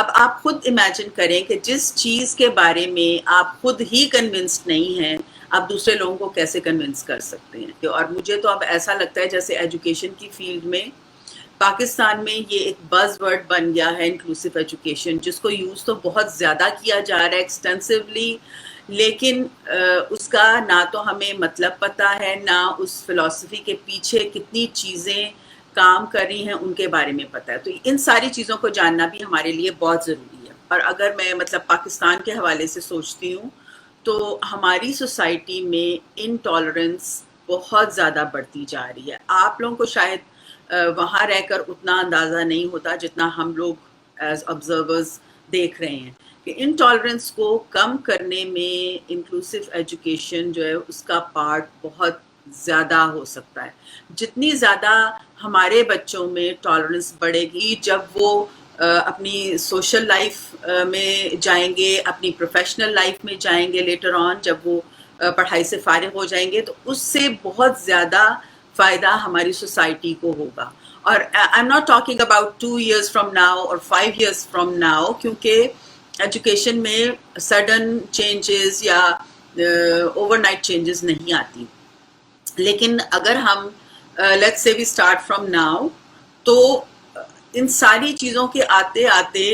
اب آپ خود امیجن کریں کہ جس چیز کے بارے میں آپ خود ہی کنونسڈ نہیں ہیں، آپ دوسرے لوگوں کو کیسے کنونس کر سکتے ہیں؟ اور مجھے تو اب ایسا لگتا ہے جیسے ایجوکیشن کی فیلڈ میں پاکستان میں یہ ایک بز ورڈ بن گیا ہے انکلوسیو ایجوکیشن، جس کو یوز تو بہت زیادہ کیا جا رہا ہے ایکسٹینسولی، لیکن اس کا نہ تو ہمیں مطلب پتہ ہے، نہ اس فلسفی کے پیچھے کتنی چیزیں کام کر رہی ہیں ان کے بارے میں پتہ ہے۔ تو ان ساری چیزوں کو جاننا بھی ہمارے لیے بہت ضروری ہے۔ اور اگر میں مطلب پاکستان کے حوالے سے سوچتی ہوں تو ہماری سوسائٹی میں انٹالرنس بہت زیادہ بڑھتی جا رہی ہے۔ آپ لوگوں کو شاید وہاں رہ کر اتنا اندازہ نہیں ہوتا جتنا ہم لوگ ایز آبزرورز دیکھ رہے ہیں کہ انٹالرنس کو کم کرنے میں انکلوسیو ایجوکیشن جو ہے اس کا پارٹ بہت زیادہ ہو سکتا ہے۔ جتنی زیادہ ہمارے بچوں میں ٹالرنس بڑھے گی، جب وہ اپنی سوشل لائف میں جائیں گے، اپنی پروفیشنل لائف میں جائیں گے لیٹر آن، جب وہ پڑھائی سے فارغ ہو جائیں گے، تو اس سے بہت زیادہ فائدہ ہماری سوسائٹی کو ہوگا۔ اور I am not talking about 2 years from now اور 5 years from now، کیونکہ ایجوکیشن میں سڈن چینجز یا اوور نائٹ چینجز نہیں آتی، لیکن اگر ہم let's say we start from now, تو ان ساری چیزوں کے آتے آتے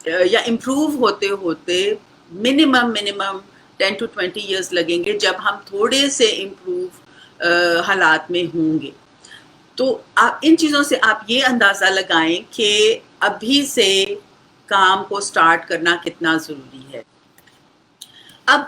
یا امپروو ہوتے ہوتے منیمم 10 to 20 years لگیں گے، جب ہم تھوڑے سے امپروو حالات میں ہوں گے۔ تو ان چیزوں سے آپ یہ اندازہ لگائیں کہ ابھی سے کام کو سٹارٹ کرنا کتنا ضروری ہے۔ اب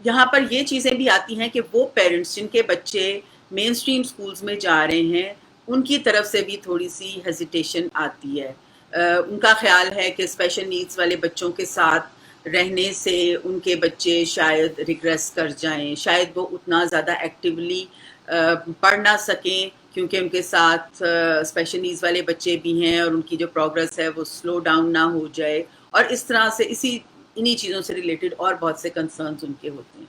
یہاں پر یہ چیزیں بھی آتی ہیں کہ وہ پیرنٹس جن کے بچے مین سٹریم سکولز میں جا رہے ہیں، ان کی طرف سے بھی تھوڑی سی ہیزیٹیشن آتی ہے۔ ان کا خیال ہے کہ اسپیشل نیڈز والے بچوں کے ساتھ رہنے سے ان کے بچے شاید ریگریس کر جائیں، شاید وہ اتنا زیادہ ایکٹیولی پڑھ نہ سکیں، کیونکہ ان کے ساتھ اسپیشل نیڈز والے بچے بھی ہیں اور ان کی جو پروگرس ہے وہ سلو ڈاؤن نہ ہو جائے، اور اس طرح سے انہی چیزوں سے ریلیٹڈ اور بہت سے کنسرنز ان کے ہوتے ہیں۔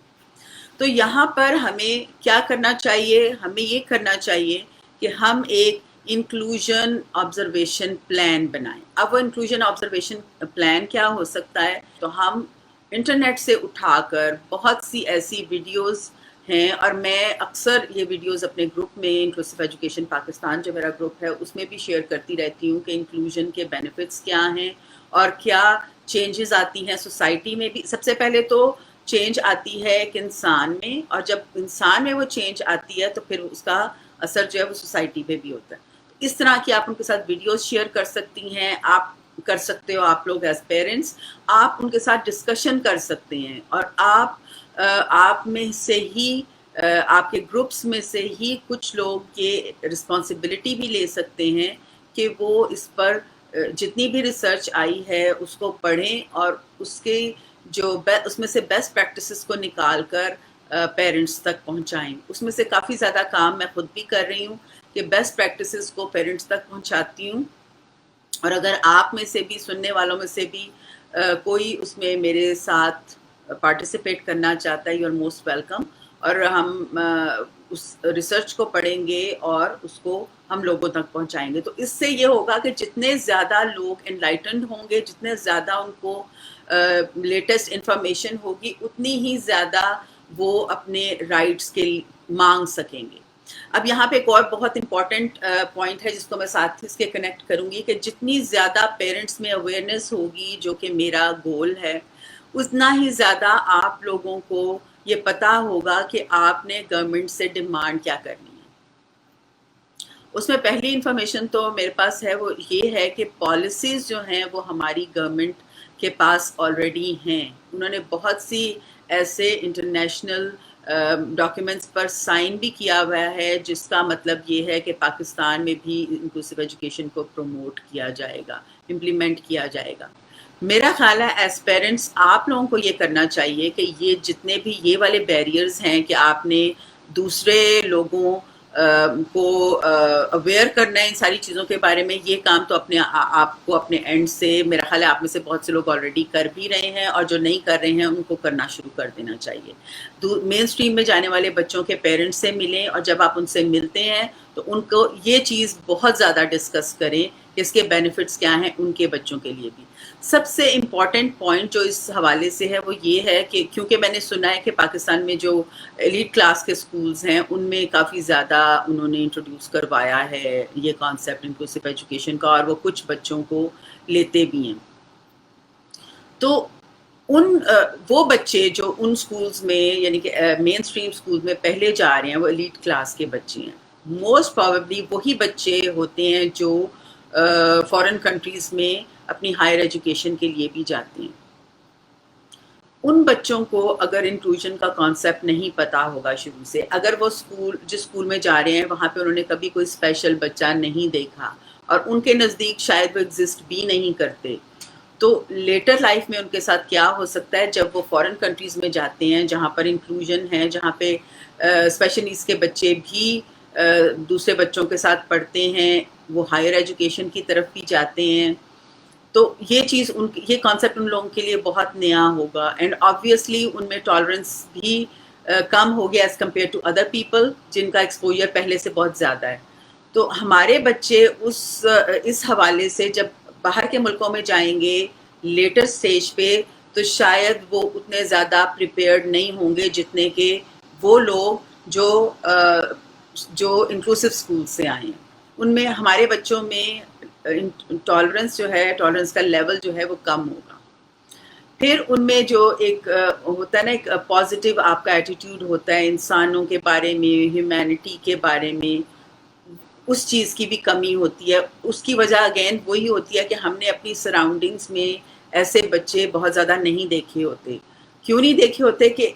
تو یہاں پر ہمیں کیا کرنا چاہیے؟ ہمیں یہ کرنا چاہیے کہ ہم ایک انکلوژن آبزرویشن پلان بنائیں۔ اب وہ انکلوژن آبزرویشن پلان کیا ہو سکتا ہے؟ تو ہم انٹرنیٹ سے اٹھا کر بہت سی ایسی ویڈیوز ہیں، اور میں اکثر یہ ویڈیوز اپنے گروپ میں انکلوسیو ایجوکیشن پاکستان جو میرا گروپ ہے اس میں بھی شیئر کرتی رہتی ہوں کہ انکلوژن کے بینیفٹس کیا ہیں اور کیا چینجز آتی ہیں سوسائٹی میں بھی۔ سب سے پہلے تو چینج آتی ہے ایک انسان میں، اور جب انسان میں وہ چینج آتی ہے تو پھر اس کا اثر جو ہے وہ سوسائٹی پہ بھی ہوتا ہے۔ اس طرح کی آپ ان کے ساتھ ویڈیوز شیئر کر سکتی ہیں، آپ کر سکتے ہو، آپ لوگ ایز پیرنٹس آپ ان کے ساتھ ڈسکشن کر سکتے ہیں، اور آپ میں سے ہی آپ کے گروپس میں سے ہی کچھ لوگ یہ رسپانسبلٹی بھی لے سکتے ہیں کہ وہ اس پر جتنی بھی ریسرچ آئی ہے اس کو پڑھیں، اور اس کے اس میں سے بیسٹ پریکٹسز کو نکال کر پیرنٹس تک پہنچائیں۔ اس میں سے کافی زیادہ کام میں خود بھی کر رہی ہوں کہ بیسٹ پریکٹسز کو پیرنٹس تک پہنچاتی ہوں، اور اگر آپ میں سے بھی، سننے والوں میں سے بھی کوئی اس میں میرے ساتھ پارٹیسپیٹ کرنا چاہتا ہے، یو آر موسٹ ویلکم، اور ہم اس ریسرچ کو پڑھیں گے اور اس کو ہم لوگوں تک پہنچائیں گے۔ تو اس سے یہ ہوگا کہ جتنے زیادہ لوگ انلائٹنڈ ہوں گے، جتنے زیادہ ان کو لیٹسٹ انفارمیشن ہوگی، اتنی ہی زیادہ وہ اپنے رائٹس کے مانگ سکیں گے۔ اب یہاں پہ ایک اور بہت امپورٹنٹ پوائنٹ ہے جس کو میں ساتھ اس کے کنیکٹ کروں گی، کہ جتنی زیادہ پیرنٹس میں اویئرنیس ہوگی، جو کہ میرا گول ہے، اتنا ہی زیادہ آپ لوگوں کو یہ پتا ہوگا کہ آپ نے گورنمنٹ سے ڈیمانڈ کیا کرنی ہے۔ اس میں پہلی انفارمیشن تو میرے پاس ہے، وہ یہ ہے کہ پالیسیز جو ہیں وہ ہماری گورنمنٹ کے پاس آلریڈی ہیں۔ انہوں نے بہت سی ایسے انٹرنیشنل ڈاکیومنٹس پر سائن بھی کیا ہوا ہے، جس کا مطلب یہ ہے کہ پاکستان میں بھی انکلوسیو ایجوکیشن کو پروموٹ کیا جائے گا، امپلیمنٹ کیا جائے گا۔ میرا خیال ہے ایز پیرنٹس آپ لوگوں کو یہ کرنا چاہیے کہ یہ جتنے بھی یہ والے بیریئرز ہیں کہ آپ نے دوسرے لوگوں کو اویئر کرنا ہے ان ساری چیزوں کے بارے میں، یہ کام تو آپ کو اپنے اینڈ سے، میرا خیال ہے آپ میں سے بہت سے لوگ آلریڈی کر بھی رہے ہیں، اور جو نہیں کر رہے ہیں ان کو کرنا شروع کر دینا چاہیے۔ مین سٹریم میں جانے والے بچوں کے پیرنٹس سے ملیں، اور جب آپ ان سے ملتے ہیں تو ان کو یہ چیز بہت زیادہ ڈسکس کریں کہ اس کے بینیفٹس کیا ہیں ان کے بچوں کے لیے بھی. سب سے امپورٹنٹ پوائنٹ جو اس حوالے سے ہے وہ یہ ہے کہ کیونکہ میں نے سنا ہے کہ پاکستان میں جو ایلیٹ کلاس کے سکولز ہیں ان میں کافی زیادہ انہوں نے انٹروڈیوس کروایا ہے یہ کانسیپٹ انکلوسیو ایجوکیشن کا، اور وہ کچھ بچوں کو لیتے بھی ہیں. تو وہ بچے جو ان سکولز میں یعنی کہ مین اسٹریم سکولز میں پہلے جا رہے ہیں وہ ایلیٹ کلاس کے بچے ہیں. موسٹ پروبیبلی وہی بچے ہوتے ہیں جو فارن کنٹریز میں اپنی ہائر ایجوکیشن کے لیے بھی جاتے ہیں. ان بچوں کو اگر انکلوژن کا کانسیپٹ نہیں پتا ہوگا شروع سے، اگر وہ جس اسکول میں جا رہے ہیں وہاں پہ انہوں نے کبھی کوئی اسپیشل بچہ نہیں دیکھا اور ان کے نزدیک شاید وہ ایگزسٹ بھی نہیں کرتے، تو لیٹر لائف میں ان کے ساتھ کیا ہو سکتا ہے جب وہ فارن کنٹریز میں جاتے ہیں جہاں پر انکلوژن ہے، جہاں پہ اسپیشل نیڈس کے بچے بھی دوسرے بچوں کے ساتھ پڑھتے ہیں، وہ ہائر ایجوکیشن کی طرف بھی جاتے ہیں، تو یہ چیز یہ کانسیپٹ ان لوگوں کے لیے بہت نیا ہوگا. اینڈ آبویسلی ان میں ٹالرنس بھی کم ہو گیا as compare to other people جن کا ایکسپوجر پہلے سے بہت زیادہ ہے. تو ہمارے بچے اس حوالے سے جب باہر کے ملکوں میں جائیں گے لیٹر سٹیج پہ تو شاید وہ اتنے زیادہ پریپیئرڈ نہیں ہوں گے جتنے کہ وہ لوگ جو انکلوسیو اسکول سے آئے ہیں. ان میں ہمارے بچوں میں ٹالرنس جو ہے، ٹالرنس کا لیول جو ہے وہ کم ہوگا. پھر ان میں جو ایک ہوتا ہے نا ایک پازیٹیو آپ کا ایٹیٹیوڈ ہوتا ہے انسانوں کے بارے میں، ہیومینٹی کے بارے میں، اس چیز کی بھی کمی ہوتی ہے. اس کی وجہ اگین وہی ہوتی ہے کہ ہم نے اپنی سراؤنڈنگز میں ایسے بچے بہت زیادہ نہیں دیکھے ہوتے. کیوں نہیں دیکھے ہوتے؟ کہ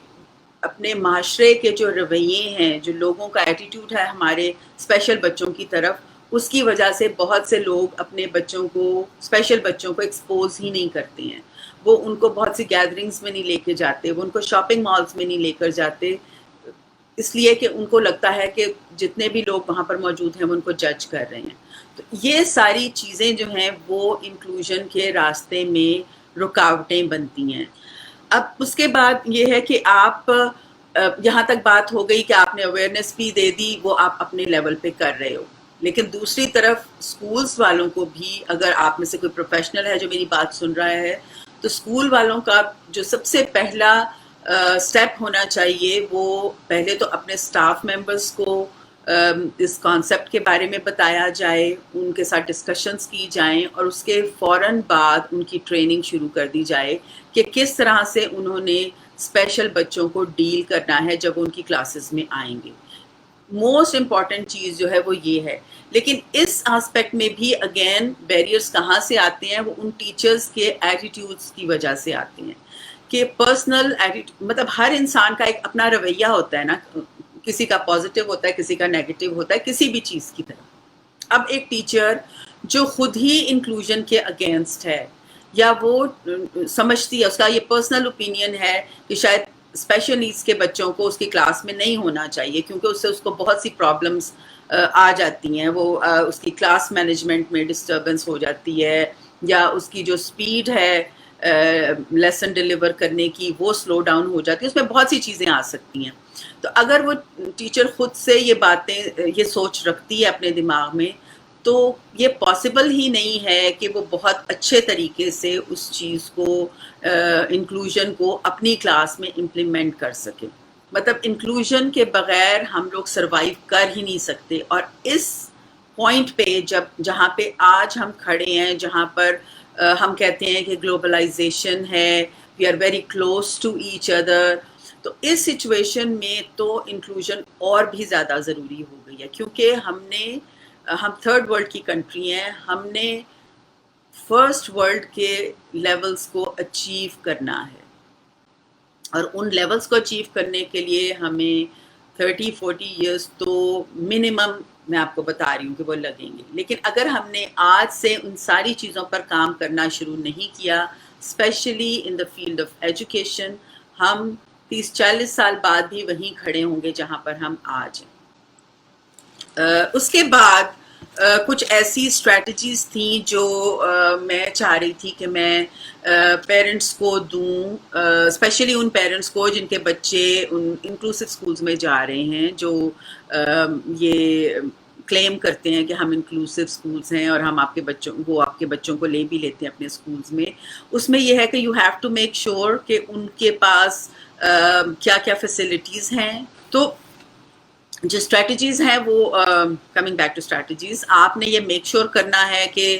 اپنے معاشرے کے جو رویے ہیں، جو لوگوں کا ایٹیٹیوڈ ہے ہمارے اسپیشل بچوں کی طرف، اس کی وجہ سے بہت سے لوگ اپنے بچوں کو، اسپیشل بچوں کو ایکسپوز ہی نہیں کرتے ہیں. وہ ان کو بہت سی گیدرنگز میں نہیں لے کے جاتے، وہ ان کو شاپنگ مالز میں نہیں لے کر جاتے، اس لیے کہ ان کو لگتا ہے کہ جتنے بھی لوگ وہاں پر موجود ہیں وہ ان کو جج کر رہے ہیں. تو یہ ساری چیزیں جو ہیں وہ انکلوژن کے راستے میں رکاوٹیں بنتی ہیں. اب اس کے بعد یہ ہے کہ آپ یہاں تک بات ہو گئی کہ آپ نے اویئرنیس بھی دے دی، وہ آپ اپنے لیول پہ کر رہے ہو، لیکن دوسری طرف اسکولس والوں کو بھی، اگر آپ میں سے کوئی پروفیشنل ہے جو میری بات سن رہا ہے، تو اسکول والوں کا جو سب سے پہلا سٹیپ ہونا چاہیے وہ پہلے تو اپنے اسٹاف ممبرس کو اس کانسیپٹ کے بارے میں بتایا جائے، ان کے ساتھ ڈسکشنز کی جائیں، اور اس کے فوراً بعد ان کی ٹریننگ شروع کر دی جائے کہ کس طرح سے انہوں نے اسپیشل بچوں کو ڈیل کرنا ہے جب ان کی کلاسز میں آئیں گے. موسٹ امپورٹنٹ چیز جو ہے وہ یہ ہے. لیکن اس آسپیکٹ میں بھی اگین بیریئرز کہاں سے آتے ہیں؟ وہ ان ٹیچرز کے ایٹیٹیوڈز کی وجہ سے آتے ہیں کہ پرسنل مطلب ہر انسان کا ایک اپنا رویہ ہوتا ہے نا، کسی کا پازیٹیو ہوتا ہے، کسی کا نیگیٹو ہوتا ہے، کسی بھی چیز کی طرف. اب ایک ٹیچر جو خود ہی انکلوژن کے اگینسٹ ہے، یا وہ سمجھتی ہے، اس کا یہ پرسنل اوپینین ہے کہ شاید اسپیشل نیڈس کے بچوں کو اس کی کلاس میں نہیں ہونا چاہیے کیونکہ اس سے اس کو بہت سی پرابلمس آ جاتی ہیں، وہ اس کی کلاس مینجمنٹ میں ڈسٹربنس ہو جاتی ہے، یا اس کی جو سپیڈ ہے لیسن ڈیلیور کرنے کی وہ سلو ڈاؤن ہو جاتی ہے، اس میں بہت سی چیزیں آ سکتی ہیں. تو اگر وہ ٹیچر خود سے یہ باتیں، یہ سوچ رکھتی ہے اپنے دماغ میں، تو یہ پاسبل ہی نہیں ہے کہ وہ بہت اچھے طریقے سے اس چیز کو، انکلوژن کو اپنی کلاس میں امپلیمنٹ کر سکے. مطلب انکلوژن کے بغیر ہم لوگ سروائیو کر ہی نہیں سکتے. اور اس پوائنٹ پہ جہاں پہ آج ہم کھڑے ہیں، جہاں پر ہم کہتے ہیں کہ گلوبلائزیشن ہے، we are very close to each other, تو اس سچویشن میں تو انکلوژن اور بھی زیادہ ضروری ہو گئی ہے، کیونکہ ہم تھرڈ ورلڈ کی کنٹری ہیں، ہم نے فرسٹ ورلڈ کے لیولز کو اچیو کرنا ہے، اور ان لیولز کو اچیو کرنے کے لیے ہمیں 30-40 ایئرس تو منیمم میں آپ کو بتا رہی ہوں کہ وہ لگیں گے. لیکن اگر ہم نے آج سے ان ساری چیزوں پر کام کرنا شروع نہیں کیا، especially in the field of education, ہم 30-40 سال بعد بھی وہیں کھڑے ہوں گے جہاں پر ہم آج ہیں. اس کے بعد کچھ ایسی اسٹریٹجیز تھیں جو میں چاہ رہی تھی کہ میں پیرنٹس کو دوں، اسپیشلی ان پیرنٹس کو جن کے بچے ان انکلوسیو اسکولز میں جا رہے ہیں، جو یہ کلیم کرتے ہیں کہ ہم انکلوسیو اسکولس ہیں اور ہم آپ کے بچوں کو لے بھی لیتے ہیں اپنے اسکولس میں. اس میں یہ ہے کہ you have to make sure کہ ان کے پاس کیا کیا فیسلٹیز ہیں. تو جو اسٹریٹجیز ہیں وہ کمنگ بیک ٹو اسٹریٹجیز، آپ نے یہ میک شیور کرنا ہے کہ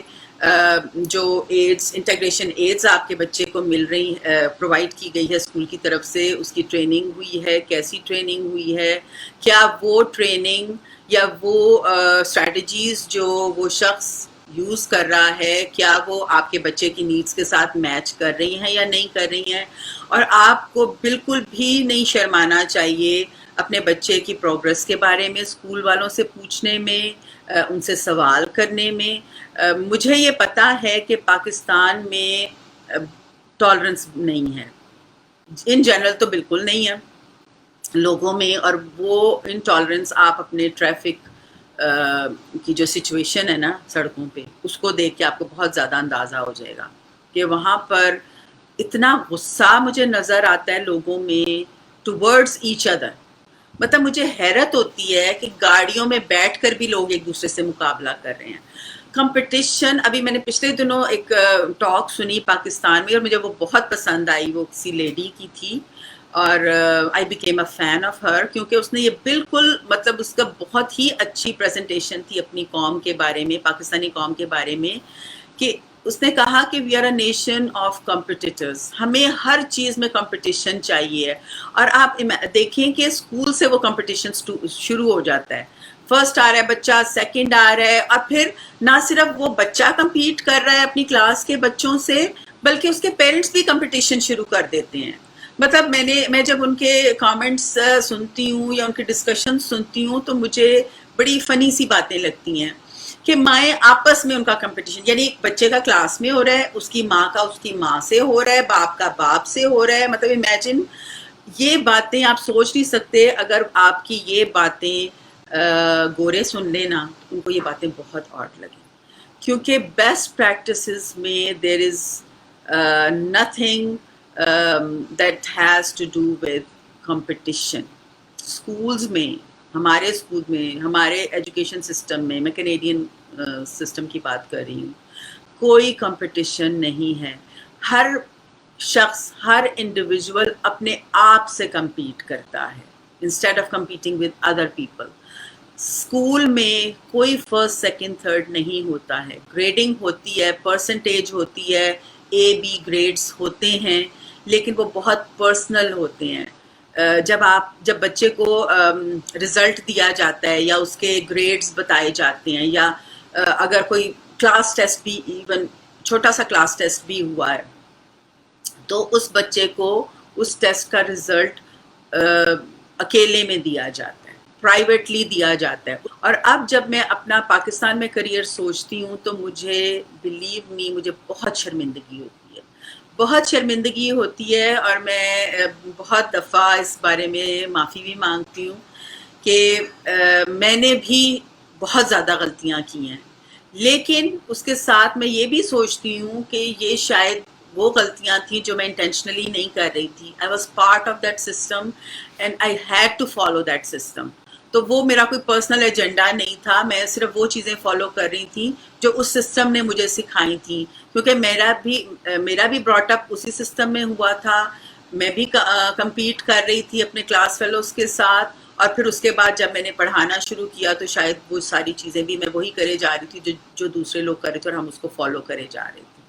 جو ایڈس انٹیگریشن ایڈز آپ کے بچے کو مل رہی پرووائڈ کی گئی ہے اسکول کی طرف سے، اس کی ٹریننگ ہوئی ہے، کیسی ٹریننگ ہوئی ہے، کیا وہ ٹریننگ یا وہ اسٹریٹجیز جو وہ شخص یوز کر رہا ہے کیا وہ آپ کے بچے کی نیڈس کے ساتھ میچ کر رہی ہیں یا نہیں کر رہی ہیں. اور آپ کو بالکل بھی نہیں شرمانا چاہیے اپنے بچے کی پروگرس کے بارے میں اسکول والوں سے پوچھنے میں، ان سے سوال کرنے میں. مجھے یہ پتہ ہے کہ پاکستان میں ٹالرنس نہیں ہے، ان جنرل تو بالکل نہیں ہے لوگوں میں، اور وہ انٹالرنس آپ اپنے ٹریفک کی جو سچویشن ہے نا سڑکوں پہ، اس کو دیکھ کے آپ کو بہت زیادہ اندازہ ہو جائے گا کہ وہاں پر اتنا غصہ مجھے نظر آتا ہے لوگوں میں ٹورڈز ایچ ادر. مطلب مجھے حیرت ہوتی ہے کہ گاڑیوں میں بیٹھ کر بھی لوگ ایک دوسرے سے مقابلہ کر رہے ہیں. کمپٹیشن، ابھی میں نے پچھلے دنوں ایک ٹاک سنی پاکستان میں اور مجھے وہ بہت پسند آئی، وہ کسی لیڈی کی تھی اور I became a fan of her, کیونکہ اس نے یہ بالکل مطلب اس کا بہت ہی اچھی پریزنٹیشن تھی اپنی قوم کے بارے میں، پاکستانی قوم کے بارے میں، کہ اس نے کہا کہ we are a nation of competitors, ہمیں ہر چیز میں کمپٹیشن چاہیے. اور آپ دیکھیں کہ اسکول سے وہ کمپٹیشن شروع ہو جاتا ہے، فرسٹ آ رہا ہے بچہ، سیکنڈ آ رہا ہے، اور پھر نہ صرف وہ بچہ کمپیٹ کر رہا ہے اپنی کلاس کے بچوں سے بلکہ اس کے پیرنٹس بھی کمپٹیشن شروع کر دیتے ہیں. مطلب میں جب ان کے کامنٹس سنتی ہوں یا ان کے ڈسکشن سنتی ہوں تو مجھے بڑی فنی سی باتیں لگتی ہیں کہ مائیں آپس میں ان کا کمپٹیشن، یعنی بچے کا کلاس میں ہو رہا ہے، اس کی ماں کا اس کی ماں سے ہو رہا ہے، باپ کا باپ سے ہو رہا ہے. مطلب امیجن، یہ باتیں آپ سوچ نہیں سکتے. اگر آپ کی یہ باتیں گورے سن لینا ان کو یہ باتیں بہت آڈ لگیں، کیونکہ بیسٹ پریکٹسز میں دیر از nothing that has to do with competition. Schools میں، ہمارے اسکول میں، ہمارے ایجوکیشن سسٹم میں، میں کینیڈین سسٹم کی بات کر رہی ہوں، کوئی کمپٹیشن نہیں ہے. ہر شخص، ہر انڈیویژول اپنے آپ سے کمپیٹ کرتا ہے instead of competing with other people. School میں کوئی فرسٹ سیکنڈ تھرڈ نہیں ہوتا ہے، گریڈنگ ہوتی ہے، پرسنٹیج ہوتی ہے، اے بی گریڈز ہوتے ہیں، لیکن وہ بہت پرسنل ہوتے ہیں. جب بچے کو رزلٹ دیا جاتا ہے یا اس کے گریڈز بتائے جاتے ہیں، یا اگر کوئی کلاس ٹیسٹ بھی، ایون چھوٹا سا کلاس ٹیسٹ بھی ہوا ہے، تو اس بچے کو اس ٹیسٹ کا رزلٹ اکیلے میں دیا جاتا ہے، پرائیویٹلی دیا جاتا ہے. اور اب جب میں اپنا پاکستان میں کریئر سوچتی ہوں تو مجھے بلیو می مجھے بہت شرمندگی ہوتی ہے، بہت شرمندگی ہوتی ہے. اور میں بہت دفعہ اس بارے میں معافی بھی مانگتی ہوں کہ میں نے بھی بہت زیادہ غلطیاں کی ہیں، لیکن اس کے ساتھ میں یہ بھی سوچتی ہوں کہ یہ شاید وہ غلطیاں تھیں جو میں انٹینشنلی نہیں کر رہی تھی. I was part of that system and I had to follow that system. تو وہ میرا کوئی پرسنل ایجنڈا نہیں تھا، میں صرف وہ چیزیں فالو کر رہی تھی جو اس سسٹم نے مجھے سکھائی تھیں، کیونکہ میرا بھی براٹ اپ اسی سسٹم میں ہوا تھا. میں بھی کمپیٹ کر رہی تھی اپنے کلاس فیلوز کے ساتھ، اور پھر اس کے بعد جب میں نے پڑھانا شروع کیا تو شاید وہ ساری چیزیں بھی میں وہی کرے جا رہی تھی جو دوسرے لوگ کر رہے تھے اور ہم اس کو فالو کرے جا رہے تھے.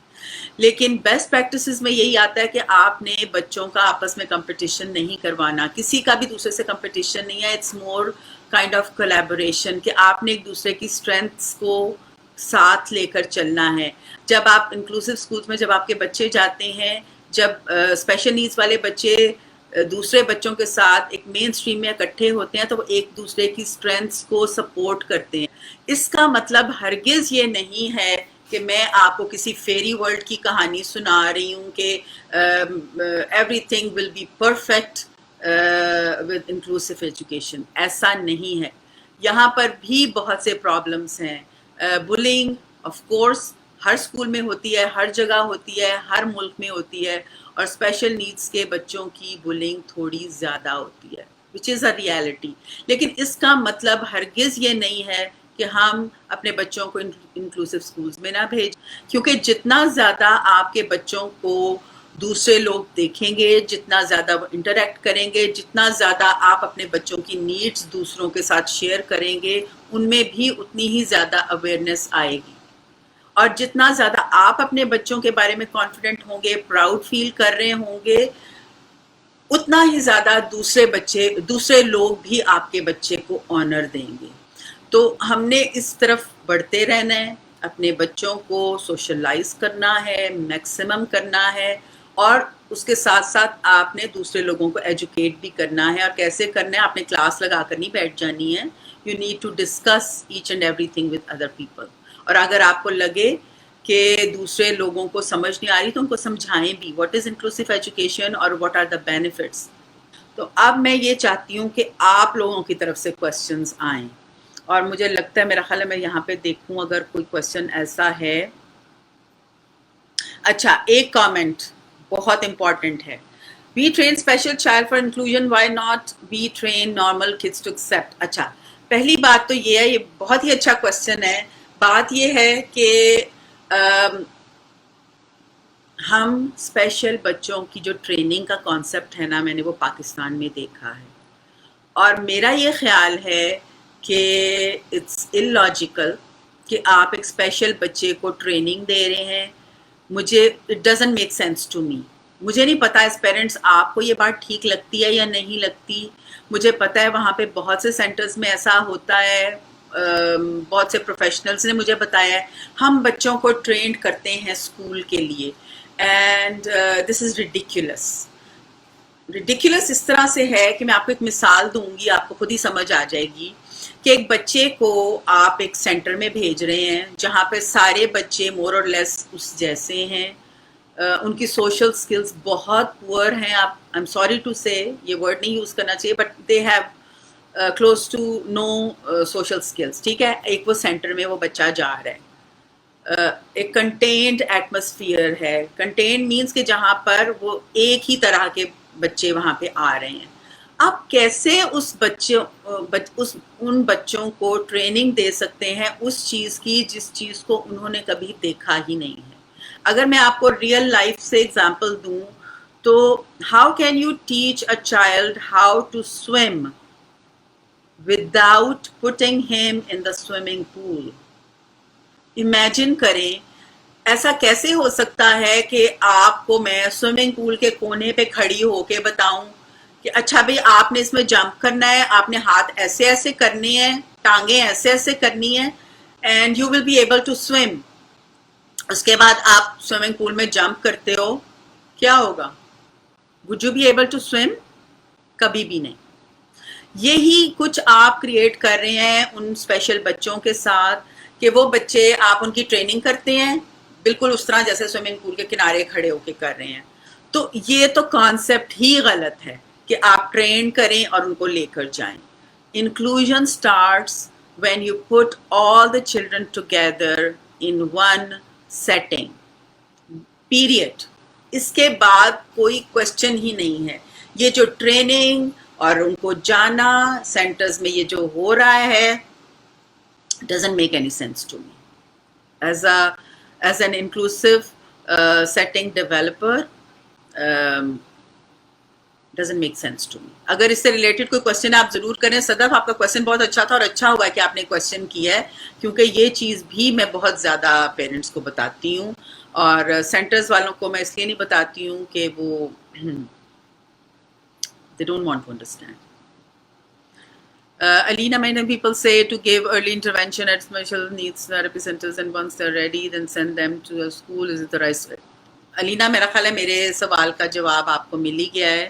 لیکن بیسٹ پریکٹسز میں یہی آتا ہے کہ آپ نے بچوں کا آپس میں کمپٹیشن نہیں کروانا، کسی کا بھی دوسرے سے کمپٹیشن نہیں ہے. It's more kind of collaboration, کہ آپ نے ایک دوسرے کی اسٹرینتھس کو ساتھ لے کر چلنا ہے. جب آپ انکلوسیو اسکولس میں جب آپ کے بچے جاتے ہیں، جب اسپیشل نیڈس والے بچے دوسرے بچوں کے ساتھ ایک مین اسٹریم میں اکٹھے ہوتے ہیں تو وہ ایک دوسرے کی اسٹرینتھس کو سپورٹ کرتے ہیں. اس کا مطلب ہرگز یہ نہیں ہے کہ میں آپ کو کسی فیری ورلڈ کی کہانی سنا رہی ہوں کہ everything will be perfect with inclusive education. ایسا نہیں ہے، یہاں پر بھی بہت سے پرابلمس ہیں. بلنگ آف کورس ہر اسکول میں ہوتی ہے، ہر جگہ ہوتی ہے، ہر ملک میں ہوتی ہے، اور اسپیشل نیڈس کے بچوں کی بلنگ تھوڑی زیادہ ہوتی ہے، وچ از اے ریالٹی. لیکن اس کا مطلب ہرگز یہ نہیں ہے کہ ہم اپنے بچوں کو انکلوسیو اسکولز میں نہ بھیجیں، کیونکہ جتنا زیادہ آپ کے بچوں کو دوسرے لوگ دیکھیں گے، جتنا زیادہ وہ انٹریکٹ کریں گے، جتنا زیادہ آپ اپنے بچوں کی نیڈز دوسروں کے ساتھ شیئر کریں گے، ان میں بھی اتنی ہی زیادہ اویئرنیس آئے گی، اور جتنا زیادہ آپ اپنے بچوں کے بارے میں کانفیڈنٹ ہوں گے، پراؤڈ فیل کر رہے ہوں گے، اتنا ہی زیادہ دوسرے لوگ بھی آپ کے بچے کو آنر دیں گے۔ تو ہم نے اس طرف بڑھتے رہنا ہے، اپنے بچوں کو سوشلائز کرنا ہے، میکسیمم کرنا ہے، اور اس کے ساتھ ساتھ آپ نے دوسرے لوگوں کو ایجوکیٹ بھی کرنا ہے۔ اور کیسے کرنا ہے؟ آپ نے کلاس لگا کر نہیں بیٹھ جانی ہے، you need to discuss each and everything with other people. اور اگر آپ کو لگے کہ دوسرے لوگوں کو سمجھ نہیں آ رہی تو ان کو سمجھائیں بھی، واٹ از انکلوسیو ایجوکیشن اور واٹ آر دا بینیفٹس۔ تو اب میں یہ چاہتی ہوں کہ آپ لوگوں کی طرف سے کوسچنز آئیں، اور مجھے لگتا ہے، میرا خیال ہے میں یہاں پہ دیکھوں اگر کوئی کوسچن ایسا ہے۔ اچھا، ایک کامنٹ بہت امپورٹنٹ ہے، we train special child for inclusion, why not we train normal kids to accept. اچھا، پہلی بات تو یہ ہے، یہ بہت ہی اچھا کوسچن ہے۔ بات یہ ہے کہ ہم اسپیشل بچوں کی جو ٹریننگ کا کانسیپٹ ہے نا، میں نے وہ پاکستان میں دیکھا ہے، اور میرا یہ خیال ہے کہ اٹس illogical کہ آپ ایک اسپیشل بچے کو ٹریننگ دے رہے ہیں۔ مجھے it doesn't make sense to me. مجھے نہیں پتا ایز پیرنٹس آپ کو یہ بات ٹھیک لگتی ہے یا نہیں لگتی۔ مجھے پتا ہے وہاں پہ بہت سے سینٹرز میں ایسا ہوتا ہے، بہت سے پروفیشنلز نے مجھے بتایا ہے، ہم بچوں کو ٹرینڈ کرتے ہیں اسکول کے لیے، and this is ridiculous. Ridiculous اس طرح سے ہے کہ میں آپ کو ایک مثال دوں گی، آپ کو خود ہی سمجھ آ جائے گی کہ ایک بچے کو آپ ایک سینٹر میں بھیج رہے ہیں جہاں پہ سارے بچے مور اور لیس اس جیسے ہیں، ان کی سوشل سکلز بہت پور ہیں۔ آپ آئی ایم سوری ٹو سے یہ ورڈ نہیں یوز کرنا چاہیے، but they have close to no social skills, ٹھیک ہے۔ ایک وہ سینٹر میں وہ بچہ جا رہا ہے، ایک کنٹینڈ ایٹماسفیئر ہے۔ کنٹینڈ مینس کہ جہاں پر وہ ایک ہی طرح کے بچے وہاں پہ آ رہے ہیں۔ آپ کیسے ان بچوں کو ٹریننگ دے سکتے ہیں اس چیز کی جس چیز کو انہوں نے کبھی دیکھا ہی نہیں ہے؟ اگر میں آپ کو ریئل لائف سے ایگزامپل دوں تو how can you teach a child how to swim without putting him in the swimming pool? Imagine کریں، ایسا کیسے ہو سکتا ہے کہ آپ کو میں سوئمنگ پول کے کونے پہ کھڑی ہو کے بتاؤں کہ اچھا بھئی آپ نے اس میں جمپ کرنا ہے، آپ نے ہاتھ ایسے ایسے کرنے ہیں، ٹانگیں ایسے ایسے کرنی ہیں، and you will be able to swim. اس کے بعد آپ سوئمنگ پول میں جمپ کرتے ہو، کیا ہوگا؟ Would you be able to swim? کبھی بھی نہیں۔ یہی کچھ آپ کریٹ کر رہے ہیں ان اسپیشل بچوں کے ساتھ کہ وہ بچے آپ ان کی ٹریننگ کرتے ہیں بالکل اس طرح جیسے سوئمنگ پول کے کنارے کھڑے ہو کے کر رہے ہیں۔ تو یہ تو کانسیپٹ ہی غلط ہے کہ آپ ٹرین کریں اور ان کو لے کر جائیں۔ Inclusion starts when you put all the children together in one setting, period. اس کے بعد کوئی کوشچن ہی نہیں ہے۔ یہ جو ٹریننگ اور ان کو جانا سینٹرز میں یہ جو ہو رہا ہے doesn't make any sense to me as an inclusive setting developer, doesn't make sense to me۔ اگر اس سے ریلیٹڈ کوئی کوشچن آپ ضرور کریں۔ صدف آپ کا کوشچن بہت اچھا تھا، اور اچھا ہوا کہ آپ نے کوشچن کیا ہے، کیونکہ یہ چیز بھی میں بہت زیادہ پیرنٹس کو بتاتی ہوں، اور سینٹرز والوں کو میں اس لیے نہیں بتاتی ہوں کہ وہ they don't want to understand۔ Alina, many people say to give early intervention at special needs therapy centers, and once they're ready then send them to a school. Is it the right way? Alina, میرا خیال ہے میرے سوال کا جواب آپ کو مل ہی گیا ہے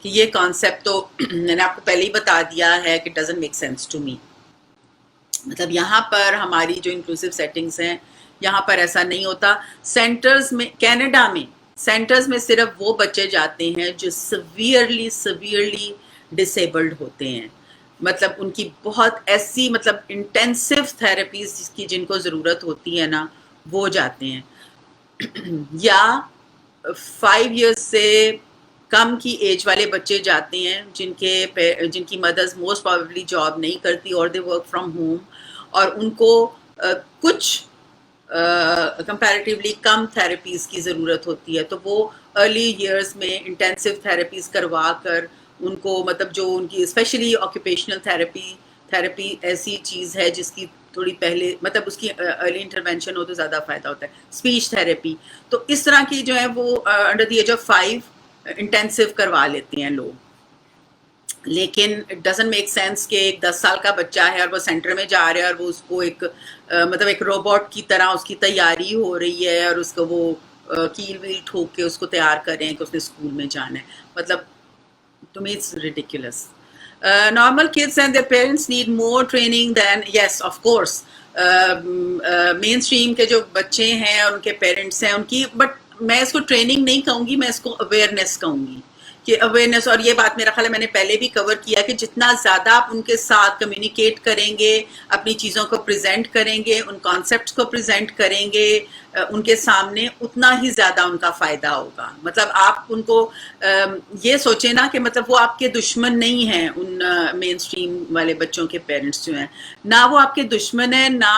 کہ یہ کانسیپٹ تو میں نے آپ کو پہلے ہی بتا دیا ہے کہ doesn't make sense to me۔ مطلب یہاں پر ہماری جو انکلوسیو سیٹنگز ہیں یہاں پر ایسا نہیں ہوتا۔ سینٹرز میں، کینیڈا میں سینٹرز میں صرف وہ بچے جاتے ہیں جو سیویئرلی ڈسیبلڈ ہوتے ہیں، مطلب ان کی بہت ایسی مطلب انٹینسو تھراپیز کی جن کو ضرورت ہوتی ہے نا، وہ جاتے ہیں، یا 5 ایئرس سے کم کی ایج والے بچے جاتے ہیں جن کی مدرز موسٹ پروبیبلی جاب نہیں کرتی اور دے ورک فرام ہوم، اور ان کو کچھ کمپیریٹیولی کم تھراپیز کی ضرورت ہوتی ہے، تو وہ ارلی ایئرز میں انٹینسو تھراپیز کروا کر ان کو مطلب جو ان کی اسپیشلی آکوپیشنل تھراپی ایسی چیز ہے جس کی تھوڑی پہلے مطلب اس کی ارلی انٹرونشن ہو تو زیادہ فائدہ ہوتا ہے. اسپیچ تھراپی تو اس طرح کی جو ہے وہ under the age of 5 intensive کروا لیتے ہیں لوگ. لیکن اٹ ڈزنٹ میک سینس کہ ایک 10 سال کا بچہ ہے اور وہ سینٹر میں جا رہا ہے اور وہ اس کو ایک مطلب ایک روبوٹ کی طرح اس کی تیاری ہو رہی ہے اور اس کو وہ کیل ویل ٹھوک کے اس کو تیار کر رہے ہیں کہ اس نے اسکول میں جانا ہے. مطلب to me it's ridiculous. Normal kids and their parents need more training than, yes of course, mainstream کے جو بچے ہیں اور ان کے پیرنٹس ہیں ان کی، بٹ میں اس کو ٹریننگ نہیں کہوں گی، میں اس کو اویئرنیس کہوں گی کہ اویئرنیس. اور یہ بات میرا خیال ہے میں نے پہلے بھی کور کیا کہ جتنا زیادہ آپ ان کے ساتھ کمیونیکیٹ کریں گے، اپنی چیزوں کو پریزنٹ کریں گے، ان کانسیپٹس کو پریزنٹ کریں گے ان کے سامنے، اتنا ہی زیادہ ان کا فائدہ ہوگا. مطلب آپ ان کو یہ سوچیں نا کہ مطلب وہ آپ کے دشمن نہیں ہیں، ان مین اسٹریم والے بچوں کے پیرنٹس جو ہیں، نہ وہ آپ کے دشمن ہیں نہ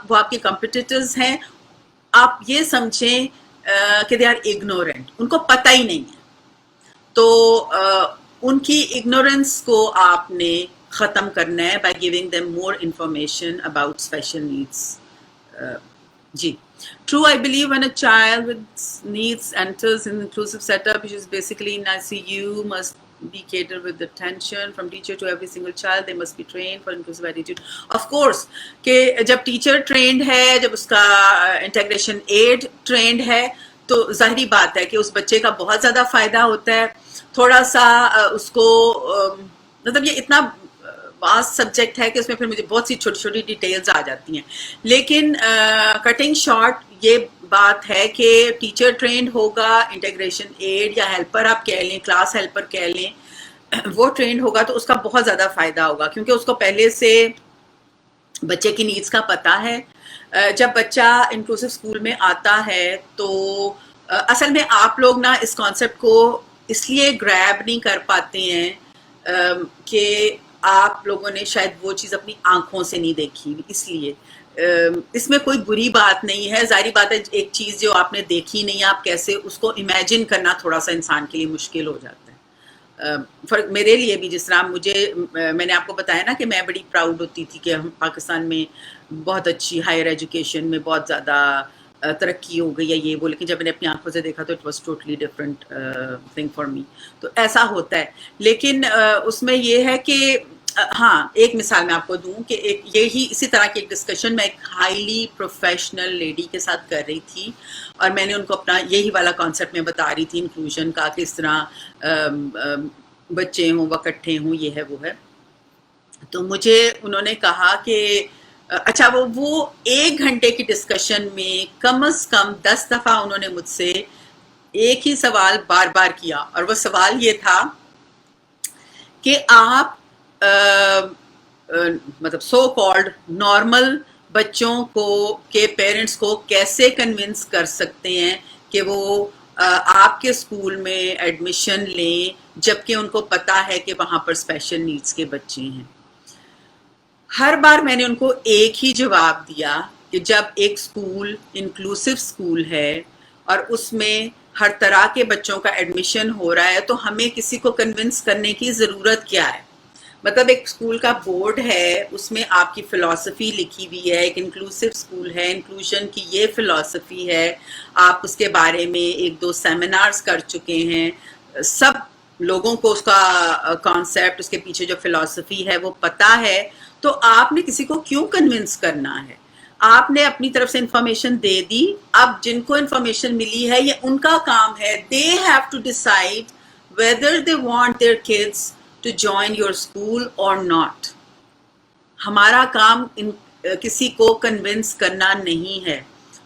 وہ آپ کے کمپٹیٹرز ہیں. آپ یہ سمجھیں کہ دے آر اگنورینٹ، ان کو پتہ ہی نہیں ہے. تو ان کی اگنورینس کو آپ نے ختم کرنا ہے by giving them more information about special needs. جی. True, I believe when a child with needs enters an inclusive setup, which is basically in ICU, must be catered with attention from teacher to every single child. They must be trained for inclusive attitude. Of course, کہ جب teacher trend ہے، جب اس کا integration add trend ہے، تو ظاہری بات ہے کہ اس بچے کا بہت زیادہ فائدہ ہوتا ہے. تھوڑا سا اس کو مطلب یہ اتنا واسٹ سبجیکٹ ہے کہ اس میں پھر مجھے بہت سی چھوٹی چھوٹی ڈیٹیلز آ جاتی ہیں، لیکن کٹنگ شارٹ یہ بات ہے کہ ٹیچر ٹرینڈ ہوگا، انٹیگریشن ایڈ یا ہیلپر آپ کہہ لیں، کلاس ہیلپر کہہ لیں، وہ ٹرینڈ ہوگا تو اس کا بہت زیادہ فائدہ ہوگا، کیونکہ اس کو پہلے سے بچے کی نیڈس کا پتہ ہے. جب بچہ انکلوسیو اسکول میں آتا ہے تو اصل میں آپ لوگ نا اس کانسیپٹ کو اس لیے گریب نہیں کر پاتے ہیں کہ آپ لوگوں نے شاید وہ چیز اپنی آنکھوں سے نہیں دیکھی، اس لیے اس میں کوئی بری بات نہیں ہے. ظاہری بات ہے ایک چیز جو آپ نے دیکھی نہیں، آپ کیسے اس کو امیجن کرنا تھوڑا سا انسان کے لیے مشکل ہو جاتا ہے. میرے لیے بھی جس طرح میں نے آپ کو بتایا نا کہ میں بڑی پراؤڈ ہوتی تھی کہ ہم پاکستان میں بہت اچھی ہائر ایجوکیشن میں بہت زیادہ ترقی ہو گئی ہے یہ وہ، لیکن جب میں نے اپنی آنکھوں سے دیکھا تو it was totally different thing for me. تو ایسا ہوتا ہے، لیکن اس میں یہ ہے کہ ہاں ایک مثال میں آپ کو دوں کہ یہی اسی طرح کی ایک ڈسکشن میں ایک ہائیلی پروفیشنل لیڈی کے ساتھ کر رہی تھی، اور میں نے ان کو اپنا یہی والا کانسیپٹ میں بتا رہی تھی انکلوژن کا، کہ اس طرح بچے ہوں وہ اکٹھے ہوں، یہ ہے وہ ہے. تو مجھے انہوں نے کہا کہ اچھا وہ 1 گھنٹے کی ڈسکشن میں کم از کم 10 دفعہ انہوں نے مجھ سے ایک ہی سوال بار بار کیا، اور وہ سوال یہ تھا کہ آپ مطلب سو کالڈ نارمل بچوں کو کے پیرنٹس کو کیسے کنونس کر سکتے ہیں کہ وہ آپ کے اسکول میں ایڈمیشن لیں جبکہ ان کو پتہ ہے کہ وہاں پر اسپیشل نیڈس کے بچے ہیں. ہر بار میں نے ان کو ایک ہی جواب دیا کہ جب ایک اسکول انکلوسیو اسکول ہے اور اس میں ہر طرح کے بچوں کا ایڈمیشن ہو رہا ہے تو ہمیں کسی کو کنونس کرنے کی ضرورت کیا ہے. مطلب ایک اسکول کا بورڈ ہے، اس میں آپ کی فلسفی لکھی ہوئی ہے، ایک انکلوسیو اسکول ہے، انکلوژن کی یہ فلسفی ہے، آپ اس کے بارے میں 1-2 سیمینارز کر چکے ہیں، سب لوگوں کو اس کا کانسیپٹ، اس کے پیچھے جو فلسفی ہے وہ پتہ ہے. تو آپ نے کسی کو کیوں کنونس کرنا ہے؟ آپ نے اپنی طرف سے انفارمیشن دے دی. اب جن کو انفارمیشن ملی ہے یہ ان کا کام ہے، they have to decide whether they want their kids to join your school or not. ہمارا کام کسی کو کنونس کرنا نہیں ہے.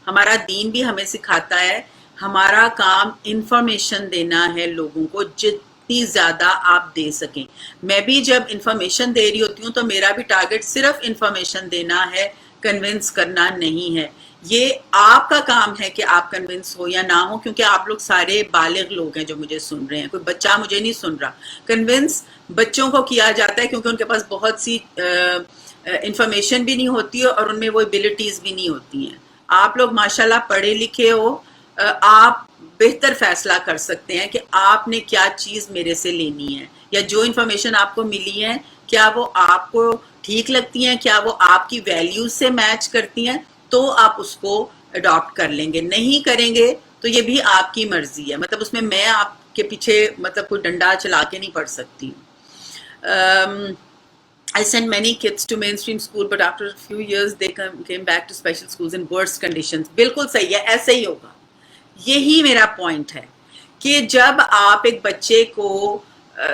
ہمارا دین بھی ہمیں سکھاتا ہے ہمارا کام انفارمیشن دینا ہے لوگوں کو، جتنی زیادہ آپ دے سکیں. میں بھی جب انفارمیشن دے رہی ہوتی ہوں تو میرا بھی ٹارگٹ صرف انفارمیشن دینا ہے، کنونس کرنا نہیں ہے. یہ آپ کا کام ہے کہ آپ کنونس ہو یا نہ ہو، کیونکہ آپ لوگ سارے بالغ لوگ ہیں جو مجھے سن رہے ہیں، کوئی بچہ مجھے نہیں سن رہا. کنونس بچوں کو کیا جاتا ہے کیونکہ ان کے پاس بہت سی انفارمیشن بھی نہیں ہوتی ہے اور ان میں وہ ایبلٹیز بھی نہیں ہوتی ہیں. آپ لوگ ماشاءاللہ پڑھے لکھے ہو، آپ بہتر فیصلہ کر سکتے ہیں کہ آپ نے کیا چیز میرے سے لینی ہے، یا جو انفارمیشن آپ کو ملی ہے کیا وہ آپ کو ٹھیک لگتی ہیں، کیا وہ آپ کی ویلیوز سے میچ کرتی ہیں، تو آپ اس کو اڈاپٹ کر لیں گے. نہیں کریں گے تو یہ بھی آپ کی مرضی ہے، مطلب اس میں آپ کے پیچھے مطلب کوئی ڈنڈا چلا کے نہیں پڑھ سکتی. I sent many kids to mainstream school, but after a few years they came back to special schools in worse conditions. بالکل صحیح ہے، ایسے ہی ہوگا. یہی میرا پوائنٹ ہے کہ جب آپ ایک بچے کو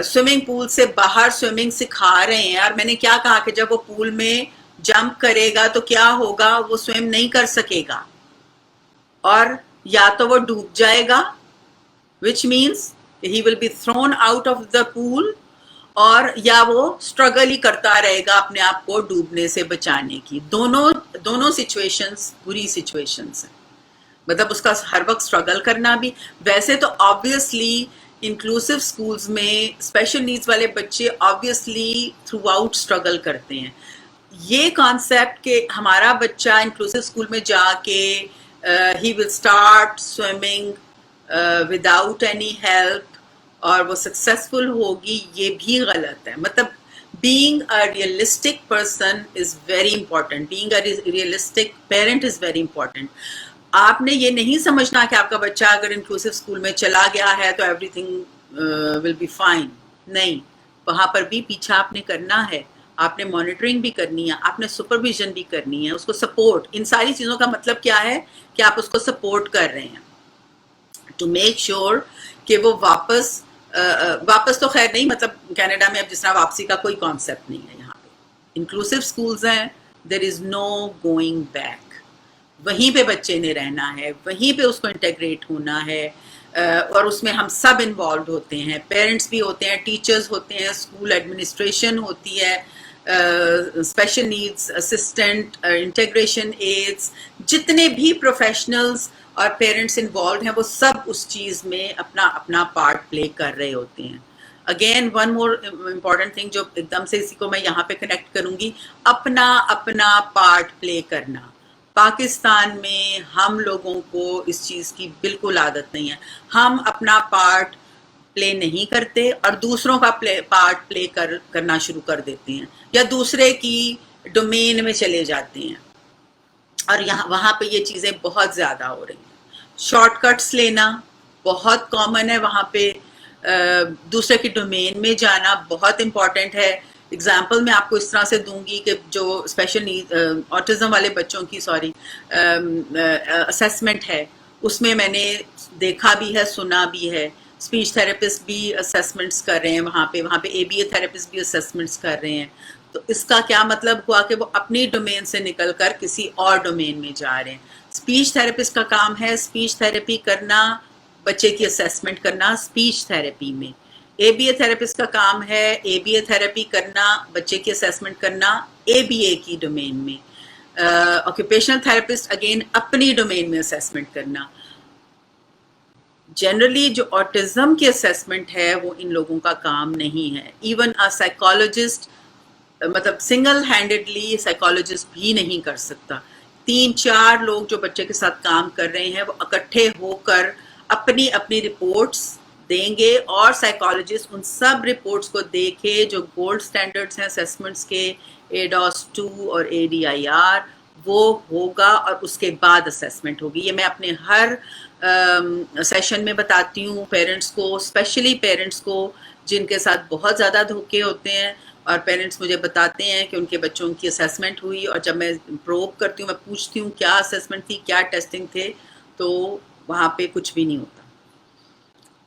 سوئمنگ پول سے باہر سوئمنگ سکھا رہے ہیں، اور میں نے کیا کہا کہ جب وہ پول میں جمپ کرے گا تو کیا ہوگا، وہ سوئم نہیں کر سکے گا اور یا تو وہ ڈوب جائے گا which means he will be thrown out of the pool، اور یا وہ اسٹرگل ہی کرتا رہے گا اپنے آپ کو ڈوبنے سے بچانے کی. دونوں سچویشنز بری سچویشنز ہیں، مطلب اس کا ہر وقت اسٹرگل کرنا بھی. ویسے تو آبویسلی انکلوسیو اسکولز میں اسپیشل نیڈز والے بچے آبویسلی تھرو آؤٹ اسٹرگل کرتے ہیں. یہ کانسیپٹ کہ ہمارا بچہ انکلوسیو اسکول میں جا کے he will start swimming without any help اور وہ سکسیزفل ہوگی، یہ بھی غلط ہے. مطلب being a realistic person is very important. Being a realistic parent is very important. آپ نے یہ نہیں سمجھنا کہ آپ کا بچہ اگر انکلوسیو اسکول میں چلا گیا ہے تو everything will be fine. نہیں، وہاں پر بھی پیچھا آپ نے کرنا ہے، آپ نے مانیٹرنگ بھی کرنی ہے، آپ نے سپرویژن بھی کرنی ہے، اس کو سپورٹ. ان ساری چیزوں کا مطلب کیا ہے کہ آپ اس کو سپورٹ کر رہے ہیں ٹو میک شیور کہ وہ واپس تو خیر نہیں، مطلب کینیڈا میں اب جس طرح واپسی کا کوئی کانسیپٹ نہیں ہے. یہاں پہ انکلوسیو اسکولز ہیں، دیر از نو گوئنگ بیک. وہیں پہ بچے نے رہنا ہے، وہیں پہ اس کو انٹیگریٹ ہونا ہے، اور اس میں ہم سب انوالوڈ ہوتے ہیں، پیرنٹس بھی ہوتے ہیں، ٹیچرز ہوتے ہیں، اسکول ایڈمنسٹریشن ہوتی ہے، special needs assistant, integration aids, جتنے بھی پروفیشنلز اور پیرنٹس انوالوڈ ہیں وہ سب اس چیز میں اپنا اپنا پارٹ پلے کر رہے ہوتے ہیں. Again one more important thing جو ایک دم سے اسی کو میں یہاں پہ کنیکٹ کروں گی، اپنا اپنا پارٹ پلے کرنا. پاکستان میں ہم لوگوں کو اس چیز کی بالکل عادت نہیں ہے. ہم اپنا پارٹ پلے نہیں کرتے اور دوسروں کا پارٹ پلے کرنا شروع کر دیتے ہیں، یا دوسرے کی ڈومین میں چلے جاتے ہیں، اور وہاں پہ یہ چیزیں بہت زیادہ ہو رہی ہیں. شارٹ کٹس لینا بہت کامن ہے وہاں پہ، دوسرے کی ڈومین میں جانا بہت امپورٹنٹ ہے. اگزامپل میں آپ کو اس طرح سے دوں گی کہ جو اسپیشل آٹزم والے بچوں کی اسیسمنٹ ہے، اس میں میں نے دیکھا بھی ہے، سنا بھی ہے. اسپیچ تھراپسٹ بھی اسیسمنٹس کر رہے ہیں وہاں پہ اے بی اے تھراپسٹ بھی اسیسمنٹس کر رہے ہیں. تو اس کا کیا مطلب ہوا کہ وہ اپنی ڈومین سے نکل کر کسی اور ڈومین میں جا رہے ہیں. اسپیچ تھراپسٹ کا کام ہے اسپیچ تھراپی کرنا، بچے کی اسیسمنٹ کرنا اسپیچ تھراپی میں. اے بی اے تھراپسٹ کا کام ہے اے بی اے تھراپی کرنا، بچے کی اسیسمنٹ کرنا اے بی اے کی ڈومین میں. آکوپیشنل تھراپسٹ اگین اپنی ڈومین میں اسیسمنٹ کرنا. جنرلی جو آٹزم کی اسیسمنٹ ہے وہ ان لوگوں کا کام نہیں ہے. ایون سائیکالوجسٹ مطلب سنگل ہینڈڈلی سائیکالوجسٹ بھی نہیں کر سکتا. 3-4 لوگ جو بچے کے ساتھ کام کر رہے ہیں وہ اکٹھے ہو کر اپنی اپنی رپورٹس دیں گے، اور سائیکالوجسٹ ان سب رپورٹس کو دیکھے جو گولڈ سٹینڈرڈز ہیں اسیسمنٹس کے، ADOS-2 اور ADIR، وہ ہوگا اور اس کے بعد اسیسمنٹ ہوگی. یہ میں اپنے ہر سیشن میں بتاتی ہوں پیرنٹس کو، اسپیشلی پیرنٹس کو جن کے ساتھ بہت زیادہ دھوکے ہوتے ہیں، اور پیرنٹس مجھے بتاتے ہیں کہ ان کے بچوں کی اسیسمنٹ ہوئی، اور جب میں پروب کرتی ہوں، میں پوچھتی ہوں کیا اسیسمنٹ تھی، کیا ٹیسٹنگ تھے، تو وہاں پہ کچھ بھی نہیں ہوتا.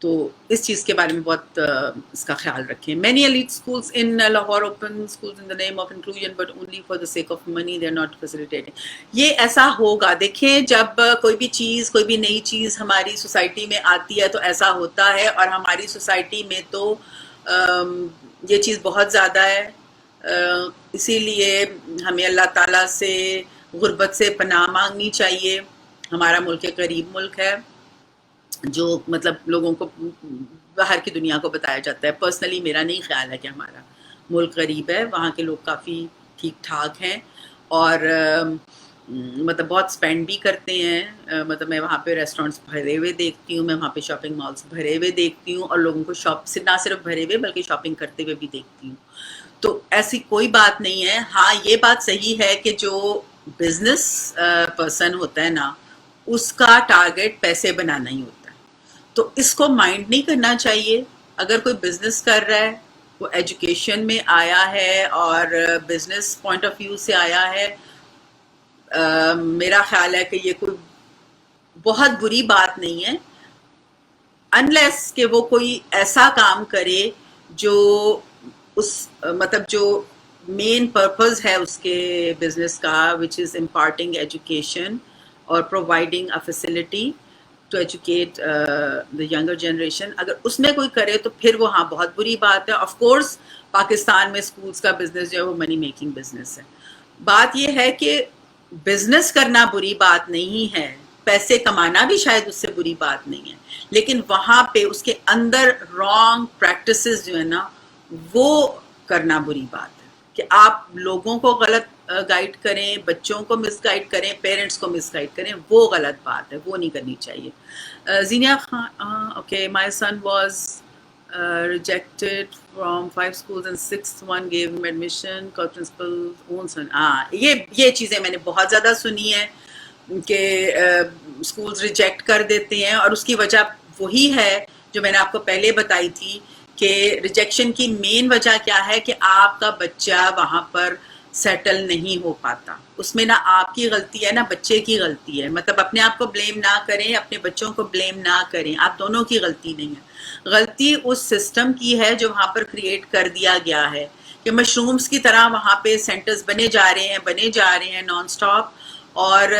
تو اس چیز کے بارے میں بہت اس کا خیال رکھیں. Many elite schools in Lahore open schools in the name of inclusion but only for the sake of money. They are not facilitating. یہ ایسا ہوگا. دیکھیں جب کوئی بھی چیز، کوئی بھی نئی چیز ہماری سوسائٹی میں آتی ہے تو ایسا ہوتا ہے، اور ہماری سوسائٹی میں تو یہ چیز بہت زیادہ ہے. اسی لیے ہمیں اللہ تعالیٰ سے غربت سے پناہ مانگنی چاہیے. ہمارا ملک قریب ملک ہے جو مطلب لوگوں کو باہر کی دنیا کو بتایا جاتا ہے. پرسنلی میرا نہیں خیال ہے کہ ہمارا ملک غریب ہے. وہاں کے لوگ کافی ٹھیک ٹھاک ہیں اور مطلب بہت اسپینڈ بھی کرتے ہیں. مطلب میں وہاں پہ ریسٹورینٹس بھرے ہوئے دیکھتی ہوں, میں وہاں پہ شاپنگ مالس بھرے ہوئے دیکھتی ہوں اور لوگوں کو نہ صرف بھرے ہوئے بلکہ شاپنگ کرتے ہوئے بھی دیکھتی ہوں. تو ایسی کوئی بات نہیں ہے. ہاں یہ بات صحیح ہے کہ جو بزنس پرسن ہوتا ہے نا, اس کا ٹارگیٹ پیسے بنانا ہی ہوتا ہے. تو اس کو مائنڈ نہیں کرنا چاہیے. اگر کوئی بزنس کر رہا ہے, وہ ایجوکیشن میں آیا ہے اور بزنس پوائنٹ آف ویو سے آیا ہے, میرا خیال ہے کہ یہ کوئی بہت بری بات نہیں ہے, انلیس کہ وہ کوئی ایسا کام کرے جو اس مطلب جو مین پرپز ہے اس کے بزنس کا, وچ از امپارٹنگ ایجوکیشن اور providing a facility to educate the younger generation. اگر اس میں کوئی کرے تو پھر وہ ہاں بہت بری بات ہے. آف کورس پاکستان میں اسکولس کا بزنس جو ہے وہ منی میکنگ بزنس ہے. بات یہ ہے کہ بزنس کرنا بری بات نہیں ہے, پیسے کمانا بھی شاید اس سے بری بات نہیں ہے, لیکن وہاں پہ اس کے اندر رانگ پریکٹسز جو ہے نا وہ کرنا بری بات ہے. کہ آپ لوگوں کو غلط گائیڈ کریں, بچوں کو مس گائیڈ کریں, پیرنٹس کو مس گائیڈ کریں, وہ غلط بات ہے, وہ نہیں کرنی چاہیے. Zainia Khan, okay, my son was rejected from 5 schools and 6th one gave him admission, principal own son. یہ چیزیں میں نے بہت زیادہ سنی ہے کہ اسکولز ریجیکٹ کر دیتے ہیں, اور اس کی وجہ وہی ہے جو میں نے آپ کو پہلے بتائی تھی کہ ریجیکشن کی مین وجہ کیا ہے کہ آپ کا بچہ وہاں پر سیٹل نہیں ہو پاتا. اس میں نہ آپ کی غلطی ہے نہ بچے کی غلطی ہے. مطلب اپنے آپ کو بلیم نہ کریں, اپنے بچوں کو بلیم نہ کریں, آپ دونوں کی غلطی نہیں ہے. غلطی اس سسٹم کی ہے جو وہاں پر کریٹ کر دیا گیا ہے کہ مشرومز کی طرح وہاں پہ سینٹرز بنے جا رہے ہیں نان سٹاپ. اور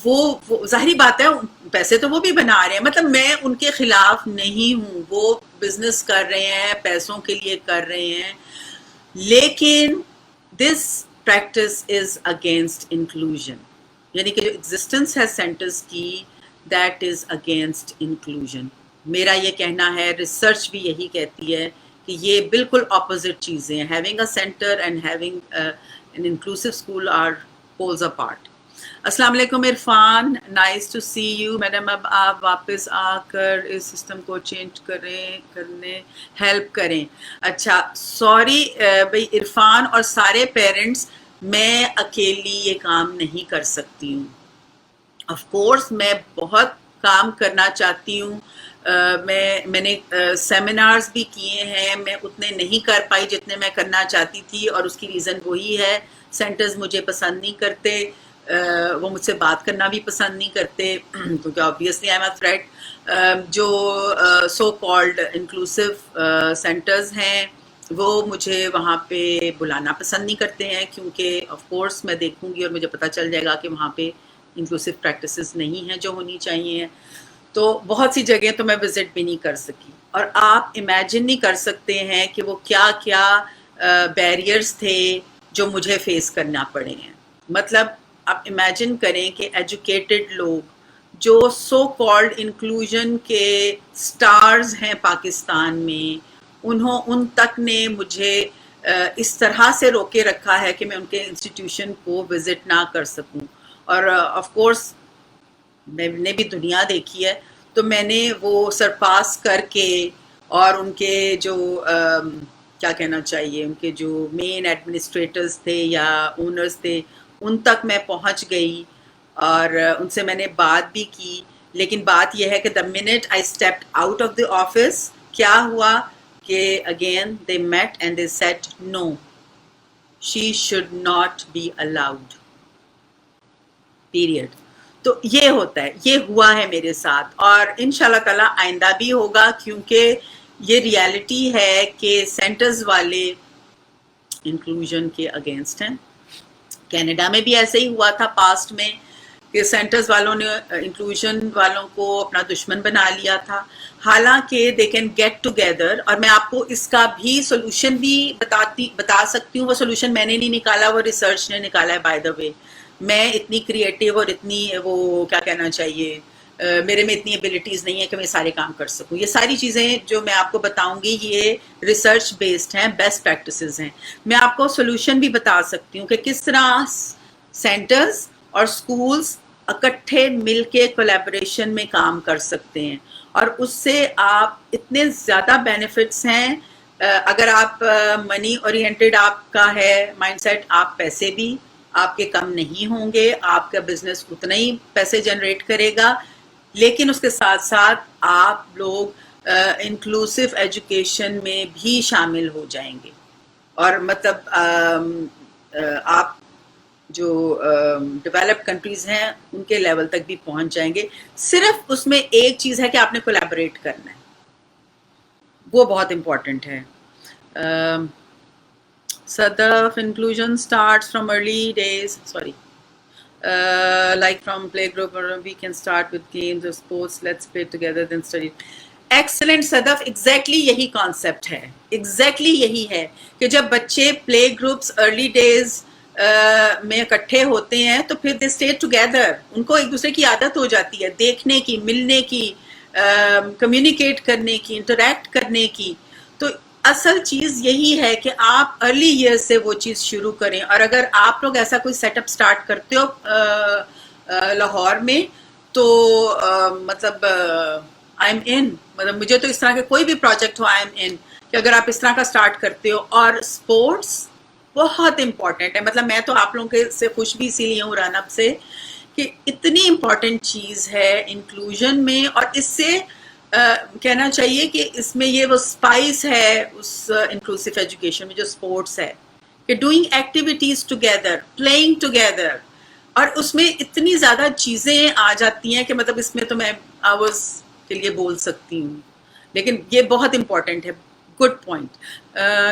وہ ظاہری بات ہے پیسے تو وہ بھی بنا رہے ہیں. مطلب میں ان کے خلاف نہیں ہوں, وہ بزنس کر رہے ہیں, پیسوں کے لیے کر رہے ہیں, لیکن this practice is against inclusion. یعنی کہ جو ایگزسٹنس ہے سینٹرز کی, دیٹ از اگینسٹ انکلوژن. میرا یہ کہنا ہے, ریسرچ بھی یہی کہتی ہے کہ یہ بالکل اپوزٹ چیزیں ہیں. Having a centre and having an inclusive school are poles apart. السلام علیکم Irfan, nice to see you. Madam اب آپ واپس آ کر اس سسٹم کو چینج کرنے ہیلپ کریں. اچھا سوری بھائی عرفان اور سارے پیرنٹس, میں اکیلی یہ کام نہیں کر سکتی ہوں. آف کورس میں بہت کام کرنا چاہتی ہوں. میں نے سیمینارز بھی کیے ہیں, میں اتنے نہیں کر پائی جتنے میں کرنا چاہتی تھی, اور اس کی ریزن وہی ہے سینٹرز مجھے پسند نہیں کرتے, وہ مجھ سے بات کرنا بھی پسند نہیں کرتے کیونکہ obviously I am a threat. جو سو کالڈ انکلوسیو سینٹرز ہیں وہ مجھے وہاں پہ بلانا پسند نہیں کرتے ہیں, کیونکہ آف کورس میں دیکھوں گی اور مجھے پتہ چل جائے گا کہ وہاں پہ انکلوسیو پریکٹسز نہیں ہیں جو ہونی چاہیے. تو بہت سی جگہیں تو میں وزٹ بھی نہیں کر سکی, اور آپ امیجن نہیں کر سکتے ہیں کہ وہ کیا کیا بیریئرز تھے جو مجھے فیس کرنا پڑے ہیں. مطلب آپ امیجن کریں کہ ایجوکیٹڈ لوگ جو سو کالڈ انکلوژن کے سٹارز ہیں پاکستان میں, ان تک نے مجھے اس طرح سے روکے رکھا ہے کہ میں ان کے انسٹیٹیوشن کو وزٹ نہ کر سکوں. اور آف کورس میں نے بھی دنیا دیکھی ہے, تو میں نے وہ سرپاس کر کے, اور ان کے جو کیا کہنا چاہیے, ان کے جو مین ایڈمنسٹریٹرز تھے یا اونرز تھے, ان تک میں پہنچ گئی اور ان سے میں نے بات بھی کی. لیکن بات یہ ہے کہ the minute I stepped out of the office, کیا ہوا کہ again they met and they said no, she should not be allowed, period. تو یہ ہوتا ہے, یہ ہوا ہے میرے ساتھ, اور انشاءاللہ تعالی آئندہ بھی ہوگا, کیونکہ یہ ریالٹی ہے کہ سینٹرز والے انکلوژن کے اگینسٹ ہیں. کینیڈا میں بھی ایسے ہی ہوا تھا پاسٹ میں کہ سینٹرز والوں نے انکلوژن والوں کو اپنا دشمن بنا لیا تھا، حالانکہ دے کین گیٹ ٹوگیدر. اور میں آپ کو اس کا بھی سولوشن بھی بتا سکتی ہوں. وہ سولوشن میں نے نہیں نکالا، وہ ریسرچ نے نکالا ہے. بائی دا وے میں اتنی کریٹیو اور اتنی وہ کیا کہنا چاہیے، میرے میں اتنی ایبلٹیز نہیں ہے کہ میں سارے کام کر سکوں. یہ ساری چیزیں جو میں آپ کو بتاؤں گی یہ ریسرچ بیسڈ ہیں، بیسٹ پریکٹسز ہیں. میں آپ کو سولوشن بھی بتا سکتی ہوں کہ کس طرح سینٹرز اور سکولز اکٹھے مل کے کولیبریشن میں کام کر سکتے ہیں، اور اس سے آپ اتنے زیادہ بینیفٹس ہیں. اگر آپ منی اورینٹڈ آپ کا ہے مائنڈ سیٹ، آپ پیسے بھی آپ کے کم نہیں ہوں گے، آپ کا بزنس اتنا ہی پیسے جنریٹ کرے گا، لیکن اس کے ساتھ ساتھ آپ لوگ انکلوسیو ایجوکیشن میں بھی شامل ہو جائیں گے، اور مطلب آپ جو ڈیولپڈ کنٹریز ہیں ان کے لیول تک بھی پہنچ جائیں گے. صرف اس میں ایک چیز ہے کہ آپ نے کولیبریٹ کرنا ہے، وہ بہت امپورٹنٹ ہے. Sadaf inclusion starts from early days, sorry like from playgroup, or we can start with games or sports, let's play together then study. Excellent Sadaf, exactly یہی کانسیپٹ ہے، ایگزیکٹلی یہی ہے کہ جب بچے پلے گروپس ارلی ڈیز میں اکٹھے ہوتے ہیں تو پھر دے اسٹے ٹوگیدر. ان کو ایک دوسرے کی عادت ہو جاتی ہے دیکھنے کی، ملنے کی، کمیونیکیٹ کرنے کی، انٹریکٹ کرنے کی. تو اصل چیز یہی ہے کہ آپ ارلی ایئر سے وہ چیز شروع کریں. اور اگر آپ لوگ ایسا کوئی سیٹ اپ اسٹارٹ کرتے ہو لاہور میں تو مطلب آئی ایم ان، مطلب مجھے تو اس طرح کے کوئی بھی پروجیکٹ ہو آئی ایم ان، کہ اگر آپ اس طرح کا اسٹارٹ کرتے ہو. اور اسپورٹس بہت امپورٹنٹ ہے. مطلب میں تو آپ لوگوں کے سے خوش بھی اسی لیے ہوں رانب سے کہ اتنی امپورٹنٹ چیز ہے انکلوژن میں. اور اس سے کہنا چاہیے کہ اس میں یہ وہ اسپائس ہے اس انکلوسیو ایجوکیشن میں جو اسپورٹس ہے، کہ doing activities together, playing together. اور اس میں اتنی زیادہ چیزیں آ جاتی ہیں کہ مطلب اس میں تو میں آورز کے لیے بول سکتی ہوں، لیکن یہ بہت امپورٹنٹ ہے. Good point.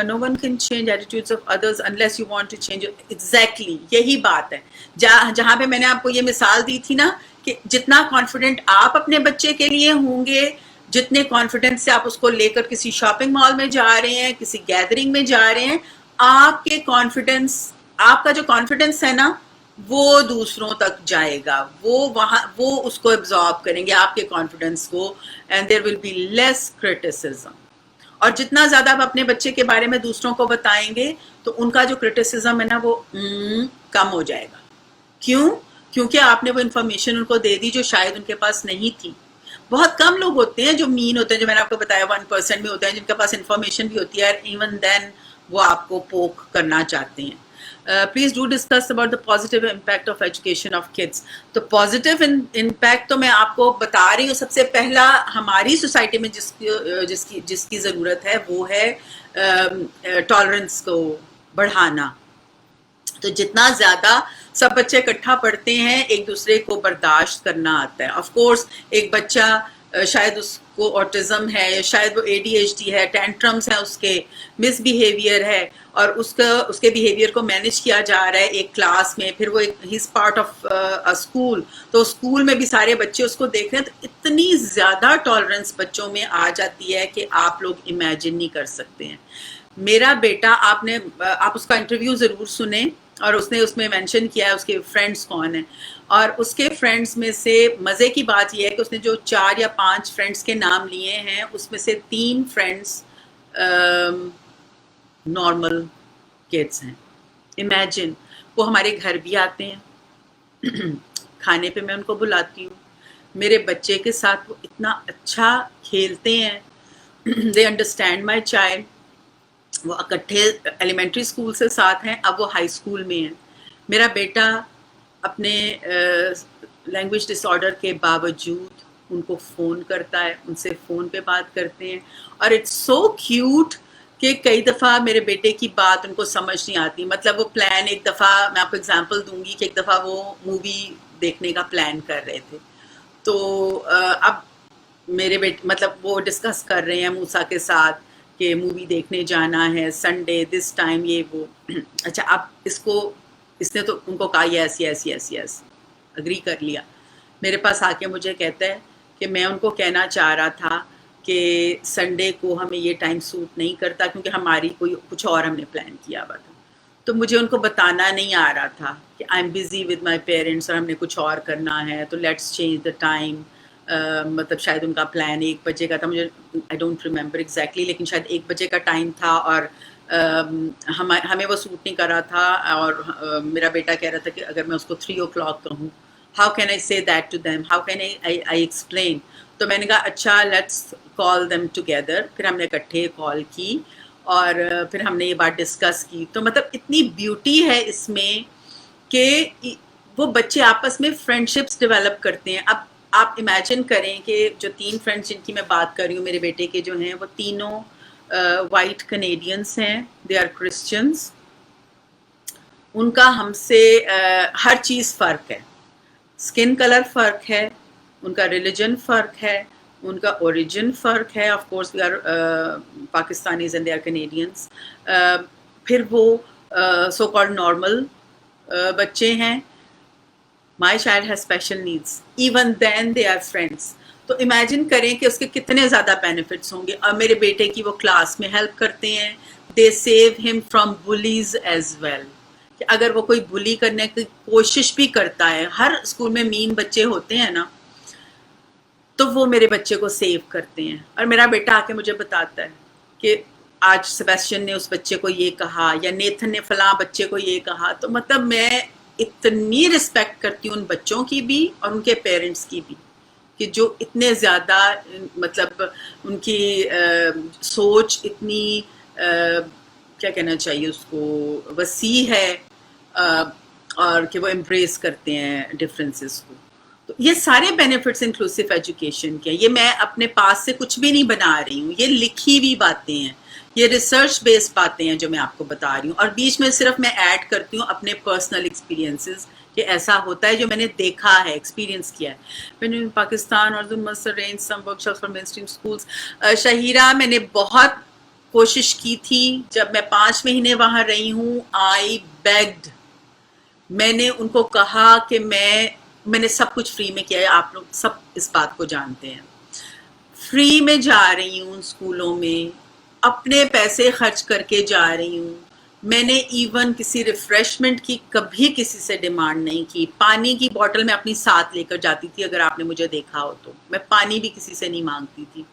No one can change attitudes of others unless you want to change. Exactly یہی بات ہے. جہاں پہ میں نے آپ کو یہ مثال دی تھی نا کہ جتنا کانفیڈنٹ آپ اپنے بچے کے لیے ہوں گے، جتنے کانفیڈنس سے آپ اس کو لے کر کسی شاپنگ مال میں جا رہے ہیں، کسی گیدرنگ میں جا رہے ہیں، آپ کے کانفیڈنس، آپ کا جو کانفیڈنس ہے نا وہ دوسروں تک جائے گا. وہ اس کو ایبزارب کریں گے آپ کے کانفیڈنس کو، and there will be less criticism. اور جتنا زیادہ آپ اپنے بچے کے بارے میں دوسروں کو بتائیں گے تو ان کا جو کرٹیسزم ہے نا وہ کم ہو جائے گا. کیوں؟ کیونکہ آپ نے وہ انفارمیشن ان کو دے دی جو شاید ان کے پاس نہیں تھی. بہت کم لوگ ہوتے ہیں جو مین ہوتے ہیں، جو میں نے آپ کو بتایا 1% میں ہوتے ہیں جن کے پاس انفارمیشن بھی ہوتی ہے، ایون دین وہ آپ کو پوک کرنا چاہتے ہیں. Please do discuss about the positive impact of education of kids. تو پازیٹیو امپیکٹ تو میں آپ کو بتا رہی ہوں. سب سے پہلا ہماری سوسائٹی میں جس کی ضرورت ہے وہ ہے ٹالرنس کو بڑھانا. تو جتنا زیادہ سب بچے اکٹھا پڑھتے ہیں ایک دوسرے کو برداشت کرنا آتا ہے. آف کورس ایک بچہ شاید اس کو آٹزم ہے، یا شاید وہ ADHD ہے، ٹینٹرمز ہیں اس کے، مس بیہیویئر ہے، اور اس کے بیہیویئر کو مینیج کیا جا رہا ہے ایک کلاس میں. پھر وہ ہی از پارٹ آف اسکول، تو اسکول میں بھی سارے بچے اس کو دیکھ رہے ہیں. تو اتنی زیادہ ٹالرنس بچوں میں آ جاتی ہے کہ آپ لوگ امیجن نہیں کر سکتے ہیں. میرا بیٹا، آپ اس کا انٹرویو ضرور سنیں، اور اس میں مینشن کیا ہے اس کے فرینڈز کون ہیں. اور اس کے فرینڈز میں سے مزے کی بات یہ ہے کہ اس نے جو 4 یا 5 فرینڈز کے نام لیے ہیں اس میں سے 3 فرینڈز نارمل کڈس ہیں. امیجن. وہ ہمارے گھر بھی آتے ہیں، کھانے پہ میں ان کو بلاتی ہوں. میرے بچے کے ساتھ وہ اتنا اچھا کھیلتے ہیں. They understand my child. وہ اکٹھے ایلیمنٹری اسکول سے ساتھ ہیں، اب وہ ہائی اسکول میں ہیں. میرا بیٹا اپنے لینگویج ڈس آرڈر کے باوجود ان کو فون کرتا ہے، ان سے فون پہ بات کرتے ہیں. اور اٹس سو کیوٹ کہ کئی دفعہ میرے بیٹے کی بات ان کو سمجھ نہیں آتی. مطلب وہ پلان، ایک دفعہ میں آپ کو اگزامپل دوں گی کہ ایک دفعہ وہ مووی دیکھنے کا پلان کر رہے تھے. تو اب میرے بیٹے مطلب وہ ڈسکس کر رہے ہیں موسیٰ کے ساتھ کہ مووی دیکھنے جانا ہے سنڈے دس ٹائم، یہ وہ. اچھا اب اس نے تو ان کو کہا یس یس یس یس. اگری کر لیا. میرے پاس آ کے مجھے کہتا ہے کہ میں ان کو کہنا چاہ رہا تھا کہ سنڈے کو ہمیں یہ ٹائم سوٹ نہیں کرتا کیونکہ ہماری کوئی کچھ اور ہم نے پلان کیا ہوا تھا. تو مجھے ان کو بتانا نہیں آ رہا تھا کہ I am busy with my parents اور ہم نے کچھ اور کرنا ہے تو لیٹس چینج دا ٹائم. مطلب شاید ان کا پلان 1 بجے کا تھا, مجھے آئی ڈونٹ ریممبر ایگزیکٹلی, لیکن شاید 1 بجے کا ٹائم تھا اور ہمیں وہ سوٹ نہیں کر رہا تھا. اور میرا بیٹا کہہ رہا تھا کہ اگر میں اس کو 3 o'clock کہوں, how can I say that to them, how can I explain. تو میں نے کہا اچھا لیٹس کال دیم ٹوگیدر. پھر ہم نے اکٹھے کال کی اور پھر ہم نے یہ بات ڈسکس کی. تو مطلب اتنی بیوٹی ہے اس میں کہ وہ بچے آپس میں فرینڈشپس ڈیولپ کرتے ہیں. اب آپ امیجن کریں کہ جو 3 فرینڈس جن کی میں بات کر رہی ہوں میرے بیٹے کے جو ہیں, وہ تینوں وائٹ کنیڈینس ہیں, دے آر کرسچنس. ان کا ہم سے ہر چیز فرق ہے, اسکن کلر فرق ہے, ان کا ریلیجن فرق ہے, ان کا اوریجن فرق ہے. Of course we are Pakistanis and they are Canadians. پھر وہ سو کالڈ نارمل بچے ہیں. My child has special needs, even then they are friends. تو امیجن کریں کہ اس کے کتنے زیادہ بینیفٹس ہوں گے. اور میرے بیٹے کی وہ کلاس میں ہیلپ کرتے ہیں, دے سیو ہم فرام بلیز ایز ویل. کہ اگر وہ کوئی بلی کرنے کی کوشش بھی کرتا ہے, ہر اسکول میں مین بچے ہوتے ہیں نا, تو وہ میرے بچے کو سیو کرتے ہیں. اور میرا بیٹا آ کے مجھے بتاتا ہے کہ آج سیبیسٹین نے اس بچے کو یہ کہا, یا نیتھن نے فلاں بچے کو یہ کہا. تو مطلب میں اتنی رسپیکٹ کرتی ہوں ان بچوں کی بھی اور ان کے پیرنٹس کی بھی, کہ جو اتنے زیادہ مطلب ان کی سوچ اتنی کیا کہنا چاہیے اس کو, وسیع ہے, اور کہ وہ امپریس کرتے ہیں ڈفرینسز کو. تو یہ سارے بینیفٹس انکلوسیو ایجوکیشن کے, یہ میں اپنے پاس سے کچھ بھی نہیں بنا رہی ہوں, یہ لکھی ہوئی باتیں ہیں, یہ ریسرچ بیسڈ باتیں ہیں جو میں آپ کو بتا رہی ہوں. اور بیچ میں صرف میں ایڈ کرتی ہوں اپنے پرسنل ایکسپیرینسز کہ ایسا ہوتا ہے جو میں نے دیکھا ہے, ایکسپیرینس کیا ہے. میں نے پاکستان اور some workshops for mainstream schools. Shahira میں نے بہت کوشش کی تھی, جب میں 5 مہینے وہاں رہی ہوں. آئی بیگڈ, میں نے ان کو کہا کہ میں نے سب کچھ فری میں کیا ہے, آپ لوگ سب اس بات کو جانتے ہیں. فری میں جا رہی ہوں اسکولوں میں, اپنے پیسے خرچ کر کے جا رہی ہوں. میں نے ایون کسی ریفریشمنٹ کی کبھی کسی سے ڈیمانڈ نہیں کی. پانی کی بوٹل میں اپنی ساتھ لے کر جاتی تھی, اگر آپ نے مجھے دیکھا ہو تو میں پانی بھی کسی سے نہیں مانگتی تھی.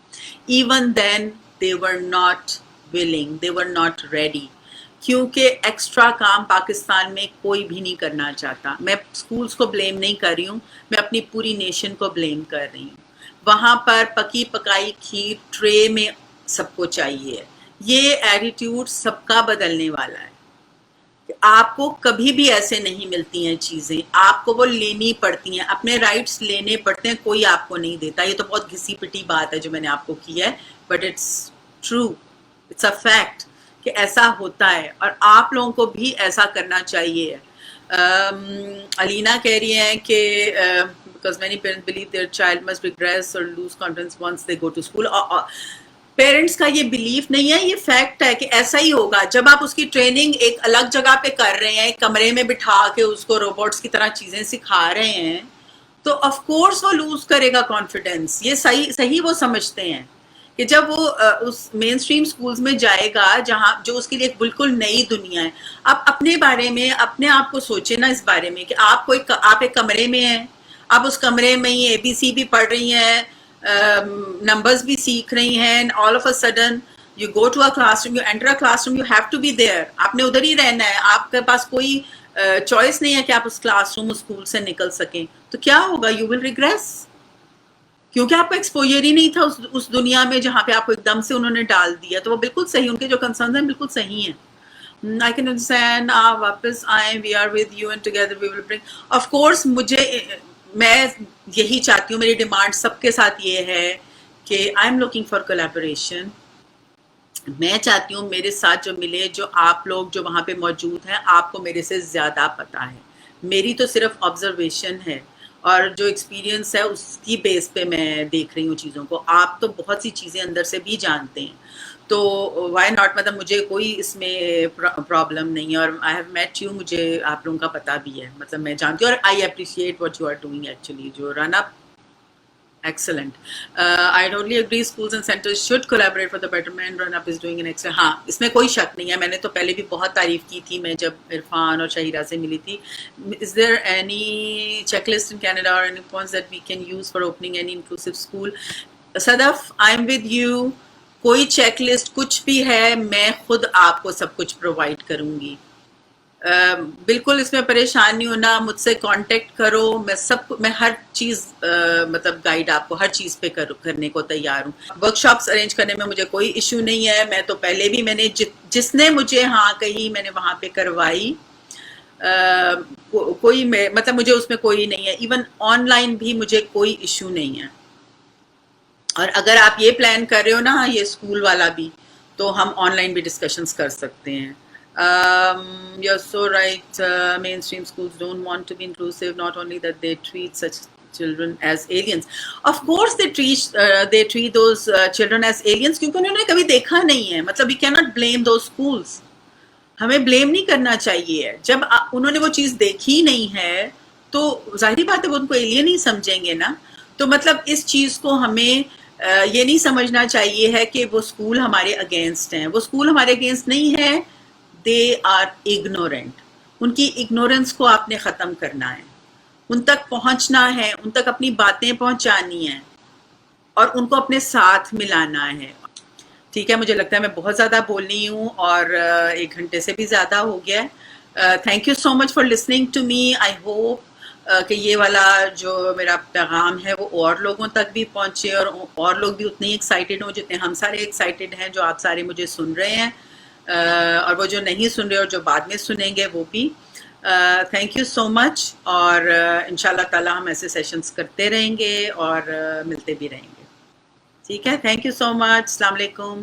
Even then they were not willing, they were not ready. کیونکہ ایکسٹرا کام پاکستان میں کوئی بھی نہیں کرنا چاہتا. میں اسکولس کو بلیم نہیں کر رہی ہوں, میں اپنی پوری نیشن کو بلیم کر رہی ہوں. وہاں پر پکی پکائی کھیر ٹرے میں سب کو چاہیے. یہ ایٹیٹیوڈ سب کا بدلنے والا ہے. آپ کو کبھی بھی ایسے نہیں ملتی ہیں چیزیں, آپ کو وہ لینی پڑتی ہیں, اپنے رائٹس لینے پڑتے ہیں, کوئی آپ کو نہیں دیتا. یہ تو بہت گھسی پٹی بات ہے جو میں نے آپ کو کی ہے, but it's true, it's a fact کہ ایسا ہوتا ہے, اور آپ لوگوں کو بھی ایسا کرنا چاہیے. علینا کہہ رہی ہیں کہ because many parents believe their child must regress or lose confidence once they go to school. Parents کا یہ بلیف نہیں ہے, یہ فیکٹ ہے کہ ایسا ہی ہوگا. جب آپ اس کی ٹریننگ ایک الگ جگہ پہ کر رہے ہیں, ایک کمرے میں بٹھا کے اس کو روبوٹس کی طرح چیزیں سکھا رہے ہیں, تو آف کورس وہ لوز کرے گا کانفیڈینس. یہ صحیح وہ سمجھتے ہیں کہ جب وہ اس مین اسٹریم اسکولس میں جائے گا جہاں جو اس کے لیے ایک بالکل نئی دنیا ہے. آپ اپنے بارے میں اپنے آپ کو سوچیں نا اس بارے میں کہ آپ ایک کمرے میں ہیں, آپ اس کمرے میں ہی ABC بھی پڑھ رہی ہیں, نمبرز بھی سیکھ رہی ہیں, and all of a sudden you go to a classroom, you enter a classroom, you have to be there. آپ نے ادھر ہی رہنا ہے, آپ کے پاس کوئی چوائس نہیں ہے کہ آپ اس کلاس روم اسکول سے نکل سکیں. تو کیا ہوگا, you will regress, کیونکہ آپ کو ایکسپوجر ہی نہیں تھا اس دنیا میں جہاں پہ آپ کو ایک دم سے انہوں نے ڈال دیا. تو وہ بالکل صحیح, ان کے جو کنسرنز ہیں بالکل صحیح ہیں. I can understand, آپ واپس آئیں, we are with you and together we will bring. Of course میں یہی چاہتی ہوں, میری ڈیمانڈ سب کے ساتھ یہ ہے کہ I am looking for collaboration. میں چاہتی ہوں میرے ساتھ جو ملے, جو آپ لوگ جو وہاں پہ موجود ہیں, آپ کو میرے سے زیادہ پتہ ہے. میری تو صرف آبزرویشن ہے اور جو ایکسپیرینس ہے اس کی بیس پہ میں دیکھ رہی ہوں چیزوں کو. آپ تو بہت سی چیزیں اندر سے بھی جانتے ہیں. تو وائی ناٹ، مطلب مجھے کوئی اس میں پرابلم نہیں ہے، اور آئی ہیو میٹ یو، مجھے آپ لوگوں کا پتہ بھی ہے، مطلب میں جانتی ہوں، اور I appreciate what you are doing actually. جو run up excellent. I totally agree. Schools and centers should collaborate for the betterment. Run Up is doing an excellent. ہاں اس میں کوئی شک نہیں ہے. میں نے تو پہلے بھی بہت تعریف کی تھی میں جب عرفان اور شہیرہ سے ملی تھی. Is there any checklist in Canada or any points that we can use for opening any inclusive school? Sadaf I'm with you. کوئی چیک لسٹ کچھ بھی ہے میں خود آپ کو سب کچھ پرووائڈ کروں گی. بالکل اس میں پریشان نہیں ہونا، مجھ سے کانٹیکٹ کرو، میں ہر چیز مطلب گائیڈ آپ کو ہر چیز پہ کرنے کو تیار ہوں. ورک شاپس ارینج کرنے میں مجھے کوئی ایشو نہیں ہے. میں تو پہلے بھی میں نے جس نے مجھے ہاں کہی میں نے وہاں پہ کروائی. کوئی مطلب مجھے اس میں کوئی نہیں ہے. ایون آن لائن بھی مجھے کوئی ایشو نہیں ہے. اور اگر آپ یہ پلان کر رہے ہو نا یہ اسکول والا بھی، تو ہم آن لائن بھی ڈسکشنز کر سکتے ہیں. You're so right. Mainstream schools don't want to be inclusive. Not only that, they treat such children as aliens. Of course, they treat those children as aliens کیونکہ انہوں نے کبھی دیکھا نہیں ہے. مطلب we cannot blame those schools. ہمیں blame نہیں کرنا چاہیے. جب انہوں نے وہ چیز دیکھی نہیں ہے تو ظاہری بات ہے وہ ان کو ایلین ہی سمجھیں گے نا. تو مطلب اس چیز کو ہمیں یہ نہیں سمجھنا چاہیے ہے کہ وہ اسکول ہمارے اگینسٹ ہیں. وہ اسکول ہمارے اگینسٹ نہیں ہے. They are ignorant. ان کی اگنورینس کو آپ نے ختم کرنا ہے، ان تک پہنچنا ہے، ان تک اپنی باتیں پہنچانی ہیں اور ان کو اپنے ساتھ ملانا ہے. ٹھیک ہے، مجھے لگتا ہے میں بہت زیادہ بول رہی ہوں اور 1 گھنٹے سے بھی زیادہ ہو گیا ہے. Thank you so much for listening to me. I hope کہ یہ والا جو میرا پیغام ہے وہ اور لوگوں تک بھی پہنچے اور لوگ بھی اتنے ہی ایکسائٹیڈ ہوں جتنے ہم سارے ایکسائٹیڈ ہیں جو آپ سارے مجھے سن رہے ہیں، اور وہ جو نہیں سن رہے اور جو بعد میں سنیں گے وہ بھی. تھینک یو سو مچ، اور انشاءاللہ تعالی ہم ایسے سیشنز کرتے رہیں گے اور ملتے بھی رہیں گے. ٹھیک ہے، تھینک یو سو مچ. السلام علیکم.